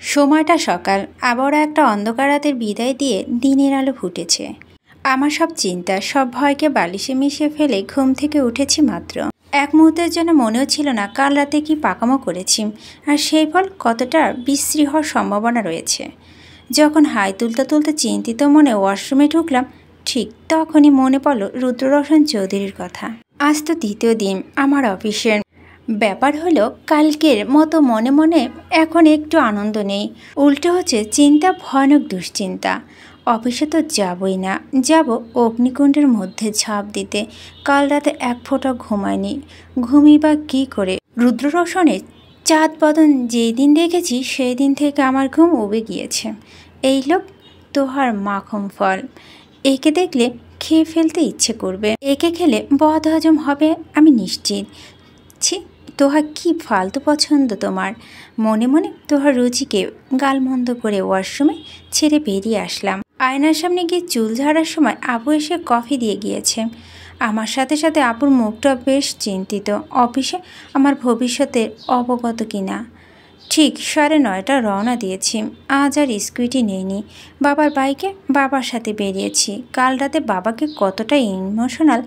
সময়টা সকাল, আবহাওয়া একটা অন্ধকার রাতের বিদায় দিয়ে দিনের আলো ফুটেছে। আমার সব চিন্তা, সব ভয়কে বালিশে মিশিয়ে ফেলে ঘুম থেকে উঠেছি মাত্র। এক মুহূর্তের জন্য মনেও ছিল না কাল রাতে কি পাকামো করেছি, আর সেই ফল কতটা বিশ্রী হওয়ার সম্ভাবনা রয়েছে। যখন হাই তুলতে তুলতে চিন্তিত মনে ওয়াশরুমে ঢুকলাম, ঠিক তখনই মনে পড়ল রুদ্ররোশন চৌধুরীর কথা। আজ তো দ্বিতীয় দিন আমার অফিসের। ব্যাপার হলো কালকের মতো মনে মনে এখন একটু আনন্দ নেই, উল্টো হচ্ছে চিন্তা, ভয়ানক দুশ্চিন্তা। অফিসে তো যাবই না, যাব অগ্নিকুণ্ডের মধ্যে ঝাঁপ দিতে। কাল রাতে এক ফোঁটা ঘুমায়নি, ঘুমিয়ে বা কী করে। রুদ্ররোশনের চাঁদ বদন যেই দিন দেখেছি সেই দিন থেকে আমার ঘুম উবে গিয়েছে। এই লোক তোহার মাখন ফল, একে দেখলে খেয়ে ফেলতে ইচ্ছে করবে, একে খেলে বদহজম হবে আমি নিশ্চিত। ছি, তোহা কি ফালতু পছন্দ তোমার। মনে মনে তোহার রুচিকে গালমন্দ করে ওয়াশরুমে ছেড়ে বেরিয়ে আসলাম। আয়নার সামনে গিয়ে চুল ঝাড়ার সময় আপু এসে কফি দিয়ে গিয়েছে। আমার সাথে সাথে আপুর মুখটা বেশ চিন্তিত, অফিসে আমার ভবিষ্যতের অবগত কিনা। ঠিক 9:30 রওনা দিয়েছি। আজ আর স্কুটি নেইনি, বাবার বাইকে বাবার সাথে বেরিয়েছি। কাল রাতে বাবাকে কতটা ইমোশনাল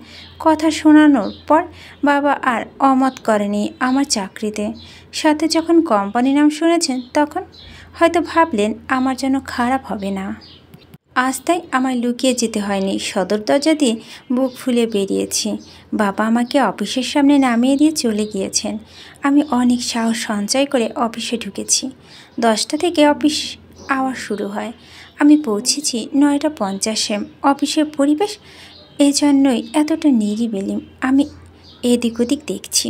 কথা শোনানোর পর বাবা আর অমত করেনি আমার চাকরিতে। সাথে যখন কোম্পানি নাম শুনেছেন তখন হয়তো ভাবলেন আমার জন্য খারাপ হবে না। আজ তাই আমার লুকিয়ে যেতে হয়নি, সদর দরজা দিয়ে বুক ফুলে বেরিয়েছি। বাবা আমাকে অফিসের সামনে নামিয়ে দিয়ে চলে গিয়েছেন। আমি অনেক সাহস সঞ্চয় করে অফিসে ঢুকেছি। 10টা থেকে অফিস আওয়াজ শুরু হয়। আমি পৌঁছেছি 9:50-এ। অফিসের পরিবেশ এজন্যই এতটা নিরিবিলি। আমি এদিক ওদিক দেখছি,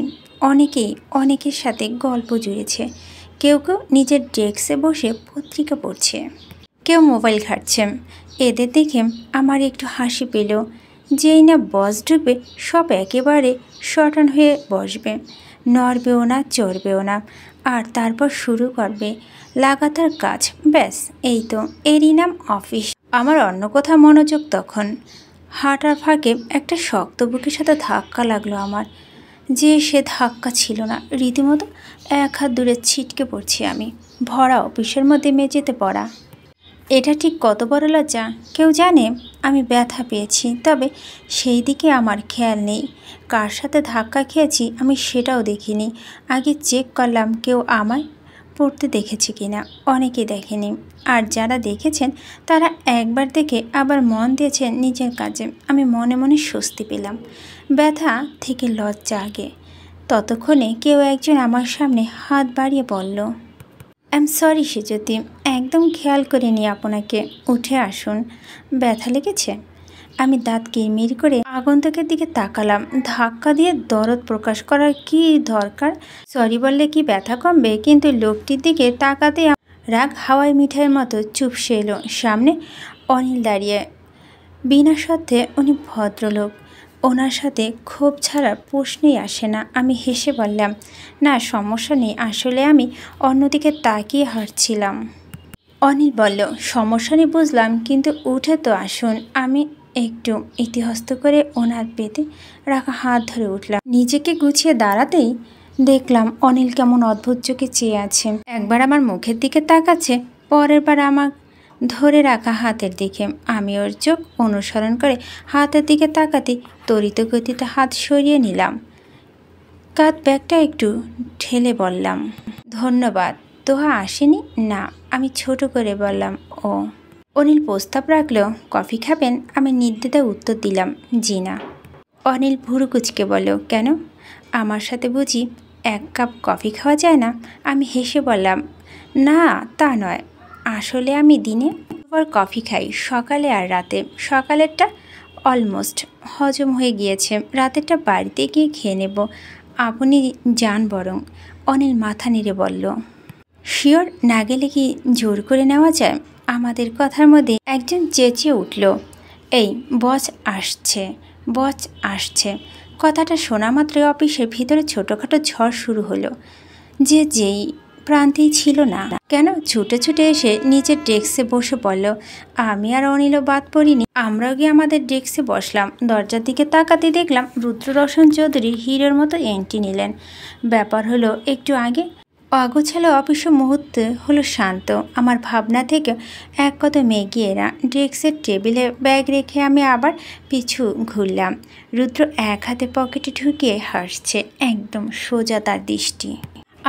অনেকেই অনেকের সাথে গল্প জুড়েছে। কেউ কেউ নিজের ডেস্কে বসে পত্রিকা পড়ছে, কেউ মোবাইল ঘাঁটছে। এদের দেখে আমার একটু হাসি পেল। যেই না বস ঢুকবে সব একেবারে শটান হয়ে বসবে, নড়বেও না, চড়বেও না, আর তারপর শুরু করবে লাগাতার কাজ। ব্যাস, এই তো, এরই নাম অফিস। আমার অন্য কোথাও মনোযোগ তখন। হাঁটার ফাঁকে একটা শক্ত বুকের সাথে ধাক্কা লাগলো আমার, যে সে ধাক্কা ছিল না, রীতিমতো 1 হাত দূরে ছিটকে পড়ছি আমি। ভরা অফিসের মধ্যে মেঝেতে পড়া, এটা ঠিক কত বড় লজ্জা কেউ জানে। আমি ব্যথা পেয়েছি, তবে সেই দিকে আমার খেয়াল নেই। কার সাথে ধাক্কা খেয়েছি আমি সেটাও দেখিনি। আগে চেক করলাম কেউ আমায় পড়তে দেখেছে কিনা। অনেকে দেখেনি, আর যারা দেখেছেন তারা একবার দেখে আবার মন দিয়েছেন নিজের কাজে। আমি মনে মনে স্বস্তি পেলাম। ব্যথা থেকে লজ্জা আগে। ততক্ষণে কেউ একজন আমার সামনে হাত বাড়িয়ে বলল, আই এম সরি সেজতি, একদম খেয়াল করিনি আপনাকে, উঠে আসুন। ব্যথা লেগেছে? আমি দাঁত কিরমির করে আগন্তুকের দিকে তাকালাম। ধাক্কা দিয়ে দরদ প্রকাশ করার কি দরকার? সরি বললে কি ব্যথা কমবে? কিন্তু লোকটির দিকে তাকাতে রাগ হাওয়াই মিঠাইয়ের মতো চুপসে এলো। সামনে অনিল দাঁড়িয়ে, বিনা শর্তে উনি ভদ্রলোক, ওনার সাথে ক্ষোভ ছাড়ার প্রশ্নই আসে না। আমি হেসে বললাম, না সমস্যা নেই, আসলে আমি অন্যদিকে তাকিয়ে হাঁটছিলাম। অনিল বলল, সমস্যা নেই বুঝলাম, কিন্তু উঠে তো আসুন। আমি একটু ইতিহস্ত করে ওনার পেটে রাখা হাত ধরে উঠলাম। নিজেকে গুছিয়ে দাঁড়াতেই দেখলাম অনিল কেমন অদ্ভুত চোখে চেয়ে আছে। একবার আমার মুখের দিকে তাকাচ্ছে, পরের বার আমার ধরে রাখা হাতের দিকে। আমি ওর চোখ অনুসরণ করে হাতের দিকে তাকাতে তড়িৎ গতিতে হাত সরিয়ে নিলাম। কাঁধ ব্যাগটা একটু ঠেলে বললাম, ধন্যবাদ। তোহা আসেনি? না, আমি ছোট করে বললাম। ও। অনিল প্রস্তাব রাখলো, কফি খাবেন? আমি নির্দ্বিধায় উত্তর দিলাম, জি না। অনিল ভুরু কুচকে বলল, কেন? আমার সাথে বুঝি 1 কাপ কফি খাওয়া যায় না? আমি হেসে বললাম, না তা নয়, আসলে আমি দিনে 2বার কফি খাই, সকালে আর রাতে। সকালেরটা অলমোস্ট হজম হয়ে গিয়েছে, রাতেরটা বাড়িতে গিয়ে খেয়ে নেব। আপনি যান বরং। অনিল মাথা নেড়ে বলল, শিওর? না গেলে কি জোর করে নেওয়া যায়? আমাদের কথার মধ্যে একজন চেঁচিয়ে উঠল, এই বস আসছে, বস আসছে। কথাটা শোনা মাত্রই অফিসের ভিতরে ছোটোখাটো ঝড় শুরু হলো। যেই প্রান্তেই ছিল না কেন ছুটে ছুটে এসে নিজের ডেস্কে বসে পড়ল। আমি আর অনিলও বাদ পড়িনি, আমরাও গিয়ে আমাদের ডেস্কে বসলাম। দরজার দিকে তাকাতে দেখলাম রুদ্ররোশন চৌধুরী হিরোর মতো এন্ট্রি নিলেন। ব্যাপার হলো, একটু আগে অগোছালো অফিস মুহূর্তে হলো শান্ত। আমার ভাবনা থেকে এক কদম এগিয়ে এরা ডেস্কের টেবিলে ব্যাগ রেখে আমি আবার পিছু ঘুরলাম। রুদ্র এক হাতে পকেটে ঢুকিয়ে হাসছে, একদম সোজা তার দৃষ্টি।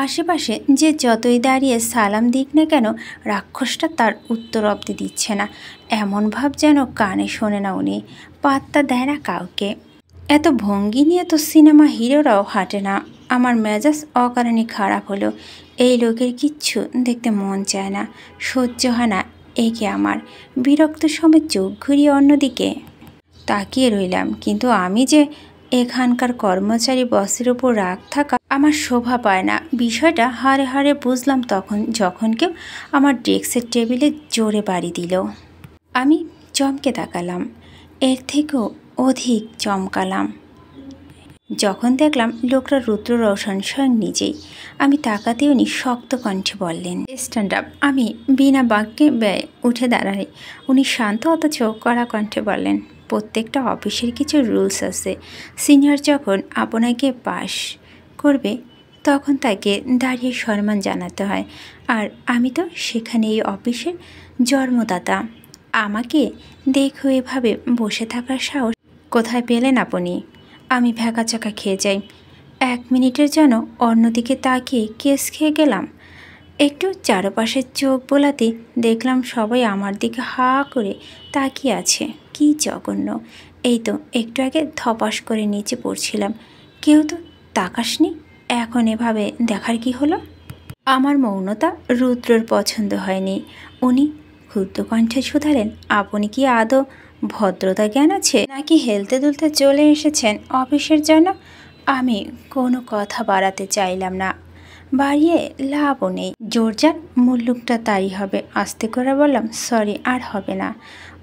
আশেপাশে যে যতই দাঁড়িয়ে সালাম দিক না কেন, রাক্ষসটা তার উত্তর অব্দি দিচ্ছে না। এমন ভাব যেন কানে শোনে না উনি, পাত্তা দেয় না কাউকে। এত ভঙ্গি নিয়ে তো সিনেমা হিরোরাও হাঁটে না। আমার মেজাজ অকারণে খারাপ হলো। এই লোকের কিচ্ছু দেখতে মন চায় না, সহ্য হয় না একে আমার। বিরক্ত সময় চোখ ঘুরিয়ে অন্যদিকে তাকিয়ে রইলাম, কিন্তু আমি যে এখানকার কর্মচারী, বসের উপর রাগ থাকা আমার শোভা পায় না। বিষয়টা হাড়ে হাড়ে বুঝলাম তখন, যখন কেউ আমার ডেস্কের টেবিলে জোরে বাড়ি দিল। আমি চমকে তাকালাম, এর থেকেও অধিক চমকালাম যখন দেখলাম লোকটা রুদ্র রোশন স্বয়ং নিজেই। আমি তাকাতে উনি শক্ত কণ্ঠে বললেন, স্ট্যান্ড আপ। আমি বিনা বাক্যে ব্যয় উঠে দাঁড়াই। উনি শান্ত অথচ কড়া কণ্ঠে বললেন, প্রত্যেকটা অফিসের কিছু রুলস আছে। সিনিয়র যখন আপনাকে পাস করবে তখন তাকে দাঁড়িয়ে সম্মান জানাতে হয়। আর আমি তো সেখানে এই অফিসের জন্মদাতা। আমাকে দেখো এভাবে বসে থাকার সাহস কোথায় পেলেন আপনি? আমি ভ্যাকাচাকা খেয়ে যাই। 1 মিনিটের যেন অন্যদিকে তাকিয়ে কেস খেয়ে গেলাম। একটু চারপাশের চোখ বোলাতে দেখলাম সবাই আমার দিকে হা করে তাকিয়ে আছে। কি জঘন্য! এই তো একটু আগে ধপাস করে নিচে পড়ছিলাম, কেউ তো তাকাসনি। এখন এভাবে দেখার কি হলো? আমার মৌনতা রুদ্রর পছন্দ হয়নি। উনি ক্ষুদ্র কণ্ঠে শুধালেন, আপনি কি আদৌ ভদ্রতা জ্ঞান আছে, নাকি হেলতে দুলতে চলে এসেছেন অফিসের জন্য? আমি কোনো কথা বাড়াতে চাইলাম না, বাড়িয়ে লাভও নেই। জোরজার মুল্লুকটা তাই হবে। আস্তে করে বললাম, সরি, আর হবে না।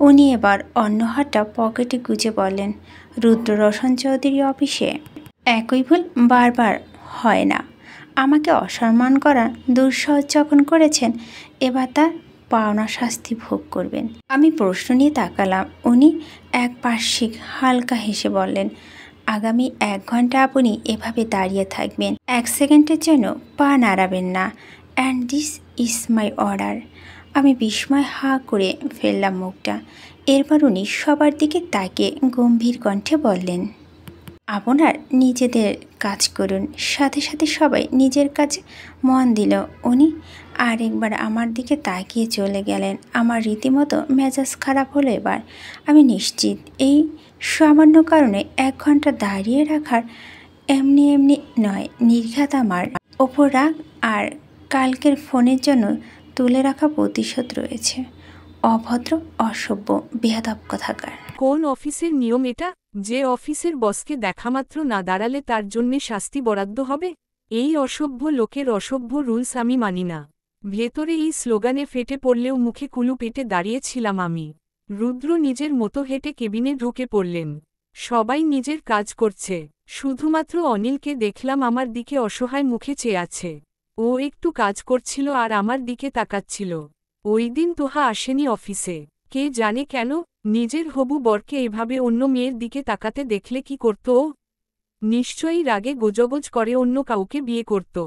উনি এবার অন্য হাতটা পকেটে গুজে বললেন, রুদ্র রোশন চৌধুরী অফিসে একই ভুল বারবার হয় না। আমাকে অসম্মান করা দুঃসাহস যখন করেছেন, এবার তার পাওনা শাস্তি ভোগ করবেন। আমি প্রশ্ন নিয়ে তাকালাম। উনি এক পার্শ্বিক হালকা হেসে বললেন, আগামী 1 ঘন্টা আপনি এভাবে দাঁড়িয়ে থাকবেন, 1 সেকেন্ডের জন্য পা নাড়াবেন না। And this is my order. আমি বিস্ময় হা করে ফেললাম মুখটা। এরপর উনি সবার দিকে তাকিয়ে গম্ভীর কণ্ঠে বললেন, আপনার নিজেদের কাজ করুন। সাথে সাথে সবাই নিজের কাজে মন দিল। উনি আরেকবার আমার দিকে তাকিয়ে চলে গেলেন। আমার রীতিমতো মেজাজ খারাপ হলো এবার। আমি নিশ্চিত এই সামান্য কারণে 1 ঘন্টা দাঁড়িয়ে রাখার এমনি এমনি নয়। নির্ঘাত আমার ওপর রাগ আর কালকের ফোনের জন্য তুলে রাখা প্রতিশোধ রয়েছে। অভদ্র, অসভ্য, বেয়াদব কথাকার। কোন অফিসের নিয়ম এটা, যে অফিসের বসকে দেখামাত্র না দাঁড়ালে তার জন্যে শাস্তি বরাদ্দ হবে? এই অসভ্য লোকের অসভ্য রুলস আমি মানি না। ভেতরে এই স্লোগানে ফেটে পড়লেও মুখে কুলু পেটে দাঁড়িয়েছিলাম আমি। রুদ্র নিজের মতো হেঁটে কেবিনে ঢুকে পড়লেন। সবাই নিজের কাজ করছে, শুধুমাত্র অনিলকে দেখলাম আমার দিকে অসহায় মুখে চেয়ে আছে। ও একটু কাজ করছিল আর আমার দিকে তাকাচ্ছিল। ওই দিন তোহা আসেনি অফিসে, কে জানে কেন। নিজের হবু বরকে এভাবে অন্য মেয়ের দিকে তাকাতে দেখলে কি করত ও? নিশ্চয়ই রাগে গোজগোজ করে অন্য কাউকে বিয়ে করত।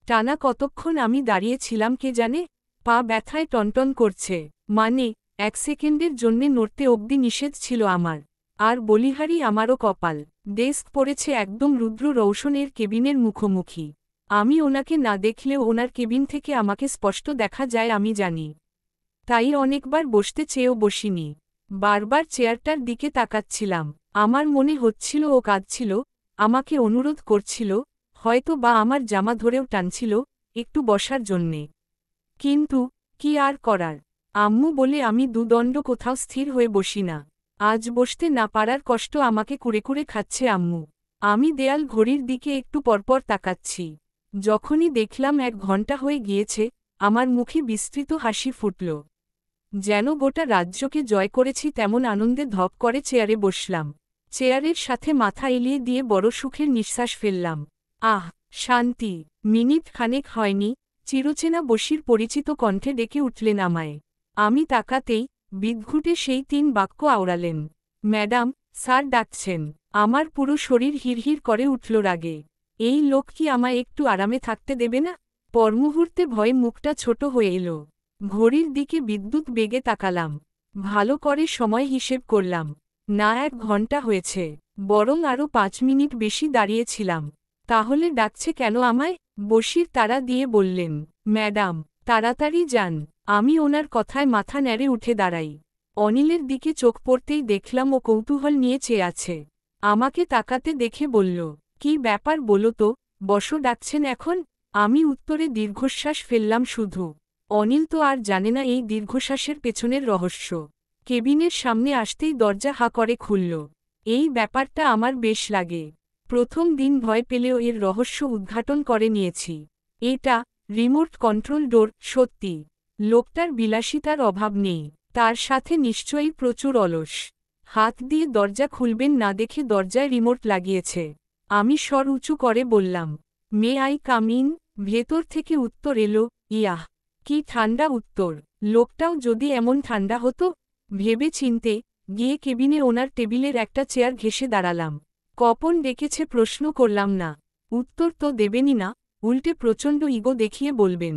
টানা কতক্ষণ আমি দাঁড়িয়েছিলাম কে জানে, পা ব্যথায় টনটন করছে। মানে 1 সেকেন্ডের জন্যে নড়তে অবধি নিষেধ ছিল আমার। আর বলিহারি আমারও কপাল, ডেস্ক পড়েছে একদম রুদ্র রৌশনের কেবিনের মুখোমুখি। আমি ওনাকে না দেখলেও ওনার কেবিন থেকে আমাকে স্পষ্ট দেখা যায় আমি জানি। তাই অনেকবার বসতে চেয়েও বসিনি, বারবার চেয়ারটার দিকে তাকাচ্ছিলাম। আমার মনে হচ্ছিল ও কাঁদছিল, আমাকে অনুরোধ করছিল, হয়তো বা আমার জামা ধরেও টানছিল একটু বসার জন্যে। কিন্তু কি আর করার, আম্মু বলে আমি দুদণ্ড কোথাও স্থির হয়ে বসি না। আজ বসতে না পারার কষ্ট আমাকে কুরে কুরে খাচ্ছে আম্মু। আমি দেয়াল ঘড়ির দিকে একটু পরপর তাকাচ্ছি। যখনই দেখলাম 1 ঘন্টা হয়ে গিয়েছে, আমার মুখে বিস্তৃত হাসি ফুটল। যেন গোটা রাজ্যকে জয় করেছি তেমন আনন্দে ধপ করে চেয়ারে বসলাম। চেয়ারের সাথে মাথা এলিয়ে দিয়ে বড় সুখের নিঃশ্বাস ফেললাম। আহ, শান্তি! মিনিট খানেক হয়নি, চিরচেনা বসির পরিচিত কণ্ঠে ডেকে উঠলেন আমায়। আমি তাকাতেই বিদঘুটে সেই 3 বাক্য আওড়ালেন, ম্যাডাম, স্যার ডাকছেন। আমার পুরো শরীর হিরহির করে উঠল রাগে। এই লোক কি আমায় একটু আরামে থাকতে দেবে না? পরমুহূর্তে ভয়ে মুখটা ছোট হয়ে এলো। ঘড়ির দিকে বিদ্যুৎ বেগে তাকালাম। ভালো করে সময় হিসেব করলাম। না 1 ঘন্টা হয়েছে, বরং আরও 5 মিনিট বেশি দাঁড়িয়েছিলাম। তাহলে ডাকছে কেন আমায়? বশির তাড়া দিয়ে বললেন, ম্যাডাম, তাড়াতাড়ি যান। আমি ওনার কথায় মাথা নেড়ে উঠে দাঁড়াই। অনিলের দিকে চোখ পড়তেই দেখলাম ও কৌতূহল নিয়ে চেয়ে আছে। আমাকে তাকাতে দেখে বলল, কি ব্যাপার বলো তো, বসো ডাকছেন এখন? আমি উত্তরে দীর্ঘশ্বাস ফেললাম শুধু। অনিল তো আর জানে না এই দীর্ঘশ্বাসের পেছনের রহস্য। কেবিনের সামনে আসতেই দরজা হা করে খুলল। এই ব্যাপারটা আমার বেশ লাগে। প্রথম দিন ভয় পেলেও এর রহস্য উদ্ঘাটন করে নিয়েছি। এটা রিমোট কন্ট্রোল ডোর, সত্যি। লোকটার বিলাসিতার অভাব নেই, তার সাথে নিশ্চয়ই প্রচুর অলস। হাত দিয়ে দরজা খুলবেন না দেখে দরজায় রিমোট লাগিয়েছে। আমি স্বর উঁচু করে বললাম, মে আই কাম ইন? ভেতর থেকে উত্তর এলো, ইয়াহ! কি ঠান্ডা উত্তর! লোকটাও যদি এমন ঠান্ডা হতো। ভেবে চিনতে গিয়ে কেবিনে ওনার টেবিলের একটা চেয়ার ঘেঁষে দাঁড়ালাম। কখন ডেকেছে প্রশ্ন করলাম না। উত্তর তো দেবেনই না, উল্টে প্রচণ্ড ইগো দেখিয়ে বলবেন।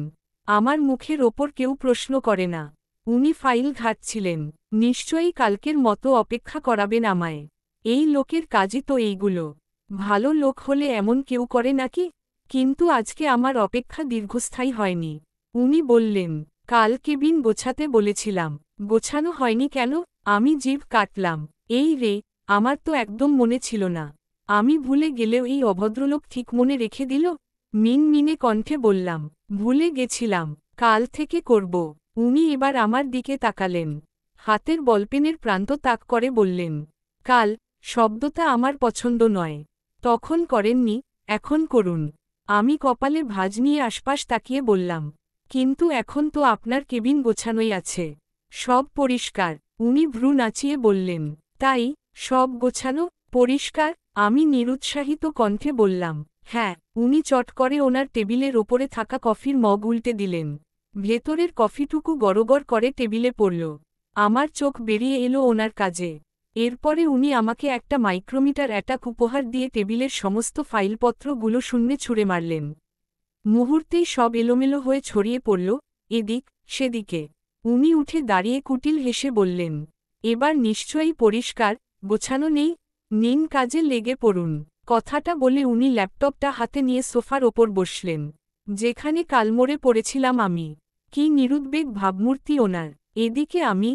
আমার মুখের ওপর কেউ প্রশ্ন করে না। উনি ফাইল ঘাঁটছিলেন। নিশ্চয়ই কালকের মতো অপেক্ষা করাবেন আমায়। এই লোকের কাজই তো এইগুলো। ভালো লোক হলে এমন কেউ করে নাকি? কিন্তু আজকে আমার অপেক্ষা দীর্ঘস্থায়ী হয়নি। উনি বললেন, কাল কেবিন গোছাতে বলেছিলাম, গোছানো হয়নি কেন? আমি জিভ কাটলাম। এই রে, আমার তো একদম মনে ছিল না। আমি ভুলে গেলেও এই অভদ্রলোক ঠিক মনে রেখে দিল। মিনমিনে কণ্ঠে বললাম, ভুলে গেছিলাম, কাল থেকে করব। উনি এবার আমার দিকে তাকালেন। হাতের বলপেনের প্রান্ত তাক করে বললেন, কাল শব্দটা আমার পছন্দ নয়। তখন করেননি, এখন করুন। আমি কপালে ভাঁজ নিয়ে আশপাশ তাকিয়ে বললাম, কিন্তু এখন তো আপনার কেবিন গোছানোই আছে, সব পরিষ্কার। উনি ভ্রু নাচিয়ে বললেন, তাই? সব গোছানো, পরিষ্কার? আমি নিরুৎসাহিত কণ্ঠে বললাম, হ্যাঁ। উনি চট করে ওনার টেবিলের ওপরে থাকা কফির মগ উল্টে দিলেন। ভেতরের কফিটুকু গড়গড় করে টেবিলে পড়ল। আমার চোখ বেরিয়ে এলো ওনার কাজে। এরপরে উনি আমাকে একটা মাইক্রোমিটার অ্যাটাক উপহার দিয়ে টেবিলের সমস্ত ফাইলপত্রগুলো শূন্যে ছুঁড়ে মারলেন। মুহূর্তেই সব এলোমেলো হয়ে ছড়িয়ে পড়ল এদিক সেদিকে। উনি উঠে দাঁড়িয়ে কুটিল হেসে বললেন, এবার নিশ্চয়ই পরিষ্কার, গোছানো নেই? নিন কাজে লেগে পড়ুন। কথাটা বলে উনি ল্যাপটপটা হাতে নিয়ে সোফার ওপর বসলেন, যেখানে কালমোড়ে পড়েছিলাম আমি। কি নিরুদ্বেগ ভাবমূর্তি ওনার! এদিকে আমি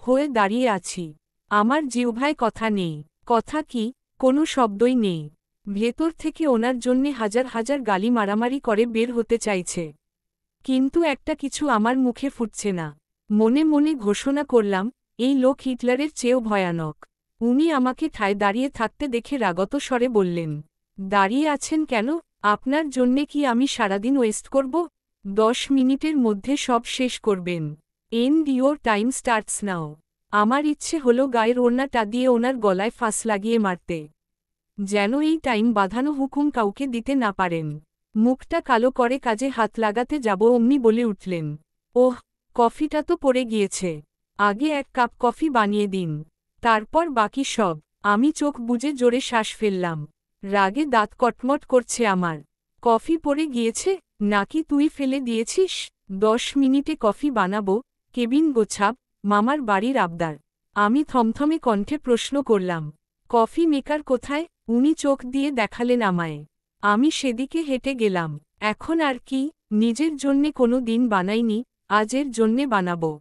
হয়ে দাঁড়িয়ে আছি। আমার জিহ্বায় কথা নেই। কথা কি? কোনো শব্দই নেই। ভেতর থেকে ওনার জন্যে হাজার হাজার গালি মারামারি করে বের হতে চাইছে, কিন্তু একটা কিছু আমার মুখে ফুটছে না। মনে মনে ঘোষণা করলাম, এই লোক হিটলারের চেয়েও ভয়ানক। উনি আমাকে ঠায় দাঁড়িয়ে থাকতে দেখে রাগত স্বরে বললেন, দাঁড়িয়ে আছেন কেন? আপনার জন্যে কি আমি সারাদিন ওয়েস্ট করব? 10 মিনিটের মধ্যে সব শেষ করবেন। And your time starts now. আমার ইচ্ছে হলো গায়ের ওড়নাটা দিয়ে ওনার গলায় ফাঁস লাগিয়ে মারতে, যেন এই টাইম বাঁধানো হুকুম কাউকে দিতে না পারেন। মুখটা কালো করে কাজে হাত লাগাতে যাব অমনি বলে উঠলেন, ওহ, কফিটা তো পড়ে গিয়েছে। আগে 1 কাপ কফি বানিয়ে দিন, তারপর বাকি সব। আমি চোখ বুজে জোরে শ্বাস ফেললাম। রাগে দাঁত কটমট করছে আমার। কফি পড়ে গিয়েছে নাকি তুই ফেলে দিয়েছিস? 10 মিনিটে কফি বানাবো, কেবিন গোছাব, মামার বাড়ির আবদার। আমি থমথমে কণ্ঠে প্রশ্ন করলাম, কফি মেকার কোথায়? উনি চোখ দিয়ে দেখালেন আমায়। আমি সেদিকে হেঁটে গেলাম। এখন আর কি, নিজের জন্যে কোনো দিন বানাইনি, আজের জন্যে বানাবো।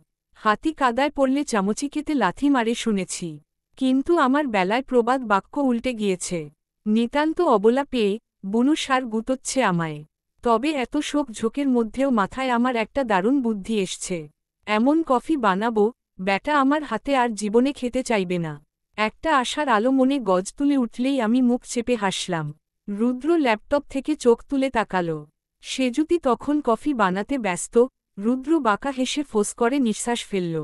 হাতি কাদায় পড়লে চামচিকেতে লাথি মারে শুনেছি, কিন্তু আমার বেলায় প্রবাদ বাক্য উল্টে গিয়েছে। নিতান্ত অবলা পেয়ে বুনু সার গুতোচ্ছে আমায়। তবে এত শোক ঝোঁকের মধ্যেও মাথায় আমার একটা দারুণ বুদ্ধি এসছে। এমন কফি বানাবো, ব্যাটা আমার হাতে আর জীবনে খেতে চাইবে না। একটা আশার আলো মনে গজ তুলে উঠলেই আমি মুখ চেপে হাসলাম। রুদ্র ল্যাপটপ থেকে চোখ তুলে তাকালো। সেজুতি তখন কফি বানাতে ব্যস্ত। রুদ্র বাঁকা হেসে ফোঁস করে নিঃশ্বাস ফেলল।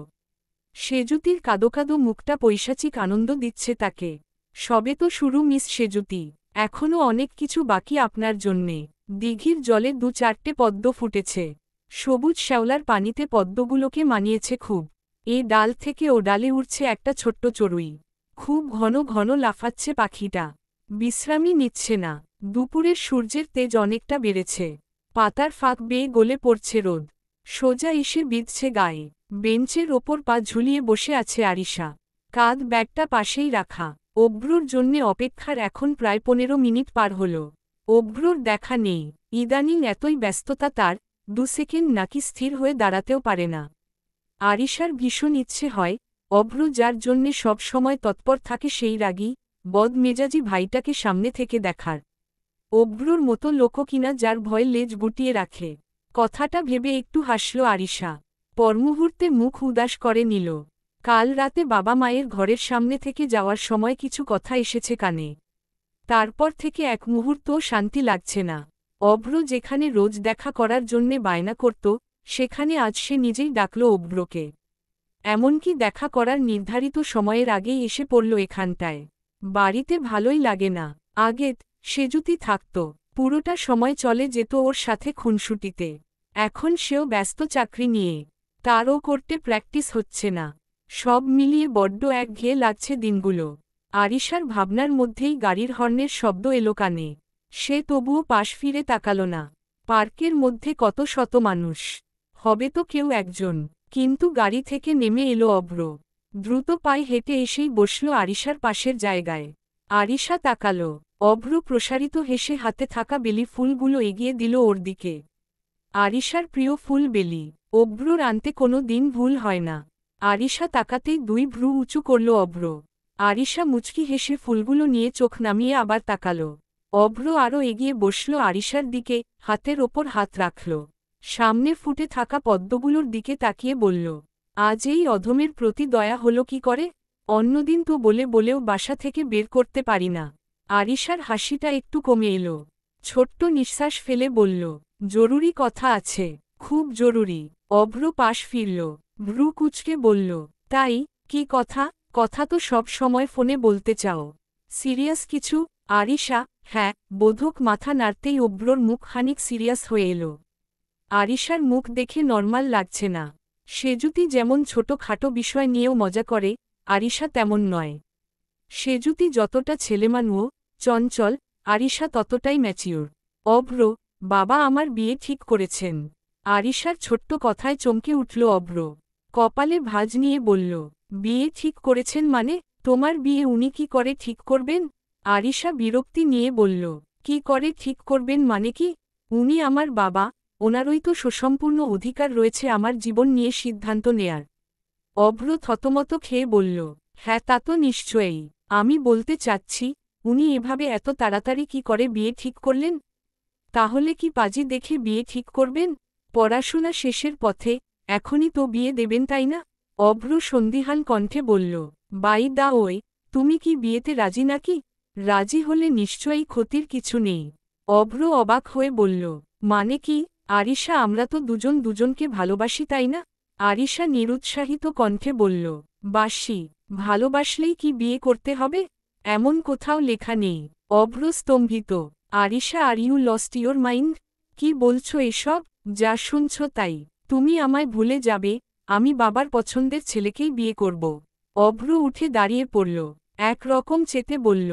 সেজুতির কাদো মুখটা পৈশাচিক আনন্দ দিচ্ছে তাকে। সবে তো শুরু মিস সেজুতি, এখনও অনেক কিছু বাকি আপনার জন্যে। দিঘির জলে 2-4টে পদ্ম ফুটেছে। সবুজ শ্যাওলার পানিতে পদ্মগুলোকে মানিয়েছে খুব। এ ডাল থেকে ও ডালে উঠছে একটা ছোট্ট চড়ুই। খুব ঘন ঘন লাফাচ্ছে পাখিটা। বিশ্রামই নিচ্ছে না। দুপুরের সূর্যের তেজ অনেকটা বেড়েছে। পাতার ফাঁক বেয়ে গলে পড়ছে রোদ, সোজা এসে বিঁধছে গায়ে। বেঞ্চের ওপর পা ঝুলিয়ে বসে আছে আরিশা, কাঁধ ব্যাগটা পাশেই রাখা। অভ্রুর জন্যে অপেক্ষার এখন প্রায় 15 মিনিট পার হল। অভ্রুর দেখা নেই। ইদানিং এতই ব্যস্ততা তার, 2 সেকেন্ড নাকি স্থির হয়ে দাঁড়াতেও পারে না। আরিশার ভীষণ ইচ্ছে হয় অভ্র যার জন্যে সব সময় তৎপর থাকে সেই রাগী বদমেজাজি ভাইটাকে সামনে থেকে দেখার। অভ্রুর মতো লোক কিনা যার ভয়ে লেজ গুটিয়ে রাখে। কথাটা ভেবে একটু হাসল আরিশা, পরমুহূর্তে মুখ উদাস করে নিল। কাল রাতে বাবা মায়ের ঘরের সামনে থেকে যাওয়ার সময় কিছু কথা এসেছে কানে। তারপর থেকে এক মুহূর্তও শান্তি লাগছে না। অভ্র যেখানে রোজ দেখা করার জন্যে বায়না করত, সেখানে আজ সে নিজেই ডাকল অভ্রকে। এমনকি দেখা করার নির্ধারিত সময়ের আগেই এসে পড়ল এখানটায়। বাড়িতে ভালোই লাগে না। আগে সেজুতি থাকত, পুরোটা সময় চলে যেত ওর সাথে খুনসুটিতে। এখন সেও ব্যস্ত চাকরি নিয়ে, তারও করতে প্র্যাকটিস হচ্ছে না। সব মিলিয়ে বড্ড একঘেয়ে লাগছে দিনগুলো। আরিশার ভাবনার মধ্যেই গাড়ির হর্নের শব্দ এলো কানে। সে তবুও পাশ ফিরে তাকাল না। পার্কের মধ্যে কত শত মানুষ, হবে তো কেউ একজন। কিন্তু গাড়ি থেকে নেমে এলো অভ্র। দ্রুত পায়ে হেঁটে এসেই বসল আরিশার পাশের জায়গায়। আরিশা তাকাল। অভ্র প্রসারিত হেসে হাতে থাকা বেলি ফুলগুলো এগিয়ে দিল ওর দিকে। আরিশার প্রিয় ফুল বেলি, অভ্রর আনতে কোনো দিন ভুল হয় না। আরিশা তাকাতেই 2 ভ্রু উঁচু করল অভ্র। আরিশা মুচকি হেসে ফুলগুলো নিয়ে চোখ নামিয়ে আবার তাকাল। অভ্র আরও এগিয়ে বসল আরিশার দিকে, হাতের ওপর হাত রাখল। সামনে ফুটে থাকা পদ্মগুলোর দিকে তাকিয়ে বলল, আজ এই অধমের প্রতি দয়া হলো কি করে? অন্যদিন তো বলে বলেও বাসা থেকে বের করতে পারি না। আরিশার হাসিটা একটু কমে এলো। ছোট্ট নিঃশ্বাস ফেলে বলল, জরুরি কথা আছে, খুব জরুরি। অভ্র পাশ ফিরল, ভ্রু কুঁচকে বলল, তাই কি কথা? কথা তো সব সময় ফোনে বলতে চাও। সিরিয়াস কিছু? আরিশা, হ্যাঁ, বোধক মাথা নাড়তেই অভ্রর মুখ খানিক সিরিয়াস হয়ে এলো। আরিশার মুখ দেখে নরমাল লাগছে না। সেজুতি যেমন ছোটখাটো বিষয় নিয়েও মজা করে, আরিশা তেমন নয়। সেজুতি যতটা ছেলেমানুয়, চঞ্চল, আরিশা ততটাই ম্যাচিওর। অভ্র, বাবা আমার বিয়ে ঠিক করেছেন। আরিশার ছোট্ট কথায় চমকে উঠল অভ্র। কপালে ভাঁজ নিয়ে বলল, বিয়ে ঠিক করেছেন মানে? তোমার বিয়ে উনি কি করে ঠিক করবেন? আরিশা বিরক্তি নিয়ে বলল, কি করে ঠিক করবেন মানে কি? উনি আমার বাবা, ওনারই তো সুসম্পূর্ণ অধিকার রয়েছে আমার জীবন নিয়ে সিদ্ধান্ত নেয়ার। অভ্র থতমত খেয়ে বলল, হ্যাঁ তা তো নিশ্চয়ই। আমি বলতে চাচ্ছি, উনি এভাবে এত তাড়াতাড়ি কি করে বিয়ে ঠিক করলেন? তাহলে কি পাজি দেখে বিয়ে ঠিক করবেন? পড়াশোনা শেষের পথে, এখনই তো বিয়ে দেবেন তাই না? অভ্র সন্দিহান কণ্ঠে বলল, বাই দা ওয়ে, তুমি কি বিয়েতে রাজি নাকি? রাজি হলে নিশ্চয়ই ক্ষতির কিছু নেই। অভ্র অবাক হয়ে বলল, মানে কি? আরিশা, আমরা তো দুজন দুজনকে ভালোবাসি তাই না? আরিশা নিরুৎসাহিত কণ্ঠে বলল, বাসি। ভালোবাসলেই কি বিয়ে করতে হবে? এমন কোথাও লেখা নেই। অভ্র স্তম্ভিত। Arisha, are you lost your mind? কি বলছো এসব? যা শুনছ তাই। তুমি আমায় ভুলে যাবে, আমি বাবার পছন্দের ছেলেকেই বিয়ে করব। অভ্র উঠে দাঁড়িয়ে পড়ল, এক রকম চেতে বলল,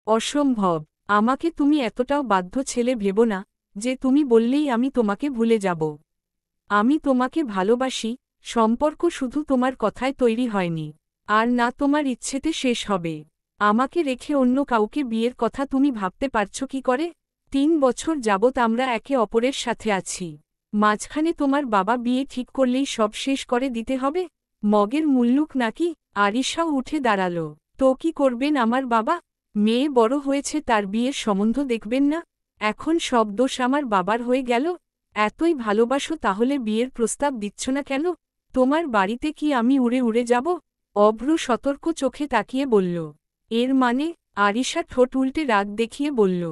অসম্ভব। আমাকে তুমি এতটাও বাধ্য ছেলে ভেবো না, যে তুমি বললেই আমি তোমাকে ভুলে যাব। আমি তোমাকে ভালোবাসি, সম্পর্ক শুধু তোমার কথায় তৈরি হয়নি, আর না তোমার ইচ্ছেতে শেষ হবে। আমাকে রেখে অন্য কাউকে বিয়ের কথা তুমি ভাবতে পারছো কি করে? 3 বছর যাবৎ আমরা একে অপরের সাথে আছি। মাঝখানে তোমার বাবা বিয়ে ঠিক করলেই সব শেষ করে দিতে হবে? মগের মুল্লুক নাকি? আরিশাও উঠে দাঁড়াল। তো কি করবেন আমার বাবা? মেয়ে বড় হয়েছে, তার বিয়ের সম্বন্ধ দেখবেন না? এখন সব দোষ আমার বাবার হয়ে গেল? এতই ভালোবাসো তাহলে বিয়ের প্রস্তাব দিচ্ছ না কেন? তোমার বাড়িতে কি আমি উড়ে উড়ে যাব? অভ্র সতর্ক চোখে তাকিয়ে বলল। এর মানে? আরিশা ঠোঁট উল্টে রাগ দেখিয়ে বলল,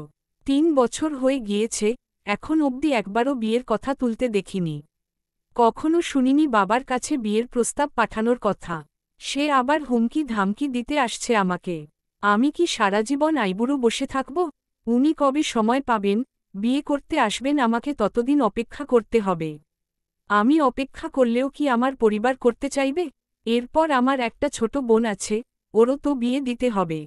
3 বছর হয়ে গিয়েছে, এখন অবধি একবারও বিয়ের কথা তুলতে দেখিনি। কখনো শুনিনি বাবার কাছে বিয়ের প্রস্তাব পাঠানোর কথা। সে আবার হুমকি ধামকি দিতে আসছে আমাকে। আমি কি সারা জীবন আইবুড়ো বসে থাকব? উনি কবে সময় পাবেন, বিয়ে করতে আসবেন, আমাকে ততদিন অপেক্ষা করতে হবে। আমি অপেক্ষা করলেও কি আমার পরিবার করতে চাইবে? এরপর আমার একটা ছোট বোন আছে, ওরও তো বিয়ে দিতে হবে।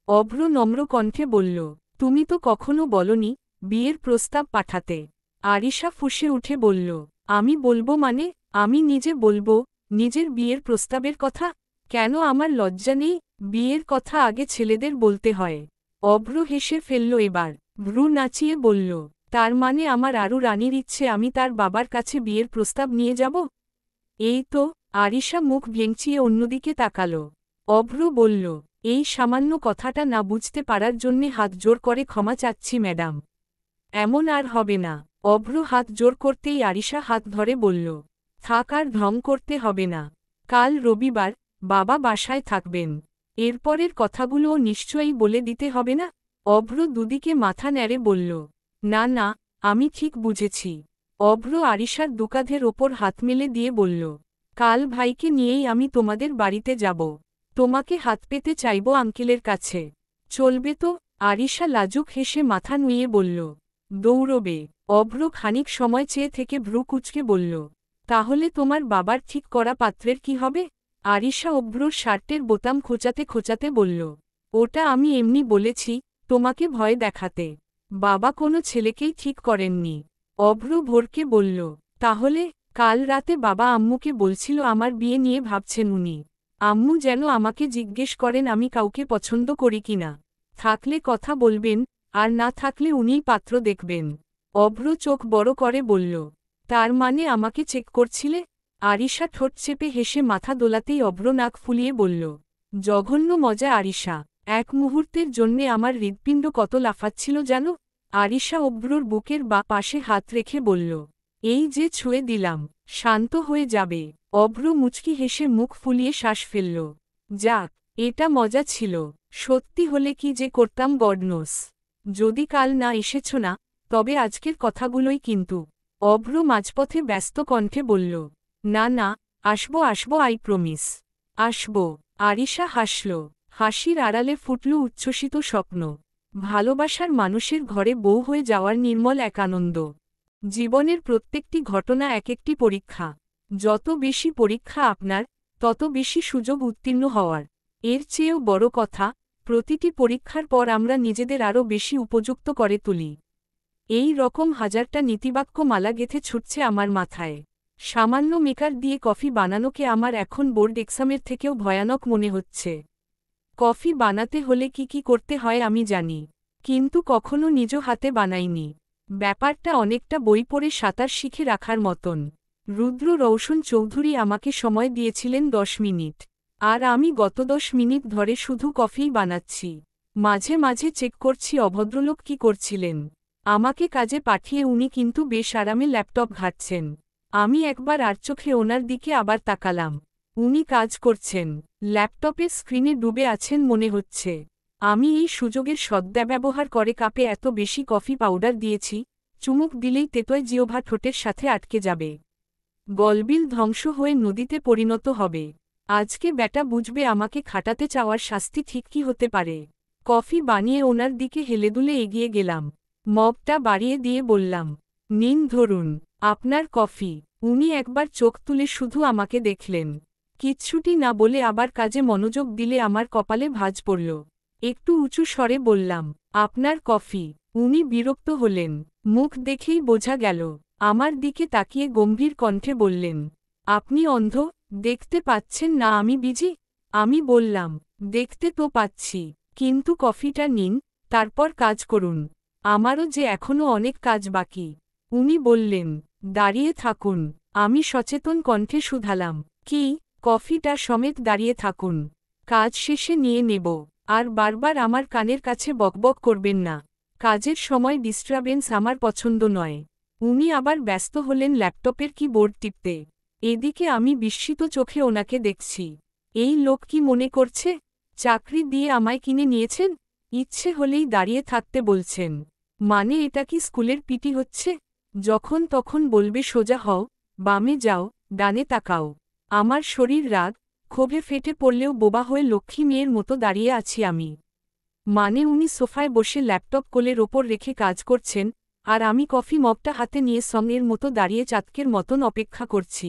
অভ্র নম্র কণ্ঠে বলল, তুমি তো কখনো বলনি বিয়ের প্রস্তাব পাঠাতে। আরিশা ফুঁসে উঠে বলল, আমি বলবো মানে? আমি নিজে বলবো? নিজের বিয়ের প্রস্তাবের কথা? কেন আমার লজ্জা নেই? বিয়ের কথা আগে ছেলেদের বলতে হয়। অভ্র হেসে ফেলল এবার, ভ্রু নাচিয়ে বলল, তার মানে আমার আরও রানীর ইচ্ছে আমি তার বাবার কাছে বিয়ের প্রস্তাব নিয়ে যাব? এই তো। আরিশা মুখ ভেঙচিয়ে অন্যদিকে তাকাল। অভ্র বলল, এই সামান্য কথাটা না বুঝতে পারার জন্যে হাত জোর করে ক্ষমা চাচ্ছি ম্যাডাম। এমন আর হবে না। অভ্র হাত জোর করতেই আরিশা হাত ধরে বলল, থাক, আর ঢং করতে হবে না। কাল রবিবার, বাবা বাসায় থাকবেন। এরপরের কথাগুলোও নিশ্চয়ই বলে দিতে হবে না? অভ্র দুদিকে মাথা নেড়ে বলল, না না, আমি ঠিক বুঝেছি। অভ্র আরিশার দুকাঁধের ওপর হাত মেলে দিয়ে বলল, কাল ভাইকে নিয়েই আমি তোমাদের বাড়িতে যাব। তোমাকে হাত পেতে চাইব আঙ্কেলের কাছে। চলবে তো? আরিশা লাজুক হেসে মাথা নুইয়ে বলল, দৌড়বে। অভ্র খানিক সময় চেয়ে থেকে ভ্রু কুঁচকে বলল, তাহলে তোমার বাবার ঠিক করা পাত্রের কি হবে? আরিশা অভ্রর শার্টের বোতাম খোঁচাতে খোঁচাতে বলল, ওটা আমি এমনি বলেছি, তোমাকে ভয় দেখাতে। বাবা কোনো ছেলেকেই ঠিক করেননি। অভ্র ভোরকে বলল, তাহলে? কাল রাতে বাবা আম্মুকে বলছিল আমার বিয়ে নিয়ে ভাবছেন উনি। আম্মু যেন আমাকে জিজ্ঞেস করেন আমি কাউকে পছন্দ করি কিনা। থাকলে কথা বলবেন, আর না থাকলে উনিই পাত্র দেখবেন। অভ্র চোখ বড় করে বলল, তার মানে আমাকে চেক করছিলে? আরিশা ঠোঁট চেপে হেসে মাথা দোলাতেই অভ্র নাক ফুলিয়ে বলল, জঘন্য মজা আরিশা। এক মুহূর্তের জন্যে আমার হৃৎপিণ্ড কত লাফাচ্ছিল জানো? আরিশা অভ্রর বুকের বা পাশে হাত রেখে বলল, এই যে ছুঁয়ে দিলাম, শান্ত হয়ে যাবে। অভ্র মুচকি হেসে মুখ ফুলিয়ে শ্বাস ফেলল। যাক, এটা মজা ছিল। সত্যি হলে কি যে করতাম গডনোস। যদি কাল না এসেছ না, তবে আজকের কথাগুলোই কিন্তু। অভ্র মাঝপথে ব্যস্ত কণ্ঠে বলল, না না, আসবো আসবো, আই প্রমিস। আসবো। আরিশা হাসল। হাসির আড়ালে ফুটল উচ্ছ্বসিত স্বপ্ন। ভালোবাসার মানুষের ঘরে বউ হয়ে যাওয়ার নির্মল এক আনন্দ। জীবনের প্রত্যেকটি ঘটনা এক একটি পরীক্ষা। যত বেশি পরীক্ষা আপনার, তত বেশি সুযোগ উত্তীর্ণ হওয়ার। এর চেয়েও বড় কথা, প্রতিটি পরীক্ষার পর আমরা নিজেদের আরও বেশি উপযুক্ত করে তুলি। এই রকম হাজারটা নীতিবাক্য মালা গেঁথে ছুটছে আমার মাথায়। সামান্য মেকার দিয়ে কফি বানানোকে আমার এখন বোর্ড এক্সামের থেকেও ভয়ানক মনে হচ্ছে। কফি বানাতে হলে কি কি করতে হয় আমি জানি, কিন্তু কখনো নিজ হাতে বানাইনি। ব্যাপারটা অনেকটা বই পড়ে সাঁতার শিখে রাখার মতন। রুদ্র রৌশন চৌধুরী আমাকে সময় দিয়েছিলেন 10 মিনিট, আর আমি গত 10 মিনিট ধরে শুধু কফিই বানাচ্ছি। মাঝে মাঝে চেক করছি অভদ্রলোক কি করছিলেন। আমাকে কাজে পাঠিয়ে উনি কিন্তু বেশ আরামে ল্যাপটপ ঘাঁটছেন। আমি একবার আর চোখে ওনার দিকে আবার তাকালাম। উনি কাজ করছেন, ল্যাপটপের স্ক্রিনে ডুবে আছেন মনে হচ্ছে। আমি এই সুযোগের সদ্ব্যবহার করে কাপে এত বেশি কফি পাউডার দিয়েছি, চুমুক দিলেই তেতোয় জিওভা ঠোঁটের সাথে আটকে যাবে। গলবিল ধ্বংস হয়ে নদীতে পরিণত হবে। আজকে ব্যাটা বুঝবে আমাকে খাটাতে চাওয়ার শাস্তি ঠিক কি হতে পারে। কফি বানিয়ে ওনার দিকে হেলেদুলে এগিয়ে গেলাম। মগটা বাড়িয়ে দিয়ে বললাম, নিন ধরুন, আপনার কফি। উনি একবার চোখ তুলে শুধু আমাকে দেখলেন। কিচ্ছুটি না বলে আবার কাজে মনোযোগ দিলে আমার কপালে ভাঁজ পড়ল। একটু উঁচু স্বরে বললাম, আপনার কফি। উনি বিরক্ত হলেন, মুখ দেখেই বোঝা গেল। আমার দিকে তাকিয়ে গম্ভীর কণ্ঠে বললেন, আপনি অন্ধ, দেখতে পাচ্ছেন না আমি বিজি? আমি বললাম, দেখতে তো পাচ্ছি, কিন্তু কফিটা নিন, তারপর কাজ করুন। আমারও যে এখনও অনেক কাজ বাকি। উনি বললেন, দাঁড়িয়ে থাকুন। আমি সচেতন কণ্ঠে শুধালাম, কি? কফিটা সমেত দাঁড়িয়ে থাকুন, কাজ শেষে নিয়ে নেব। আর বারবার আমার কানের কাছে বকবক করবেন না। কাজের সময় ডিস্টারবেন্স আমার পছন্দ নয়। উনি আবার ব্যস্ত হলেন ল্যাপটপের কিবোর্ড টিপতে। এদিকে আমি বিস্মিত চোখে ওনাকে দেখছি। এই লোক কি মনে করছে চাকরি দিয়ে আমায় কিনে নিয়েছেন? ইচ্ছে হলেই দাঁড়িয়ে থাকতে বলছেন। মানে এটা কি স্কুলের পিটি হচ্ছে? যখন তখন বলবে সোজা হও, বামে যাও, ডানে তাকাও। আমার শরীর রাগ ক্ষোভে ফেটে পড়লেও বোবা হয়ে লক্ষ্মী মেয়ের মতো দাঁড়িয়ে আছি আমি। মানে উনি সোফায় বসে ল্যাপটপ কোলের ওপর রেখে কাজ করছেন, আর আমি কফি মগটা হাতে নিয়ে সঙ্গের মতো দাঁড়িয়ে চাতকের মতন অপেক্ষা করছি।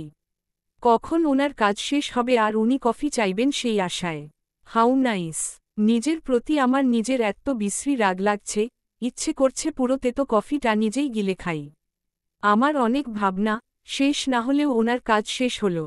কখন ওনার কাজ শেষ হবে আর উনি কফি চাইবেন সেই আশায়। How nice. নিজের প্রতি আমার নিজের এত বিশ্রী রাগ লাগছে, ইচ্ছে করছে পুরো তেতো কফিটা নিজেই গিলে খাই। আমার অনেক ভাবনা শেষ না হলেও ওনার কাজ শেষ হল।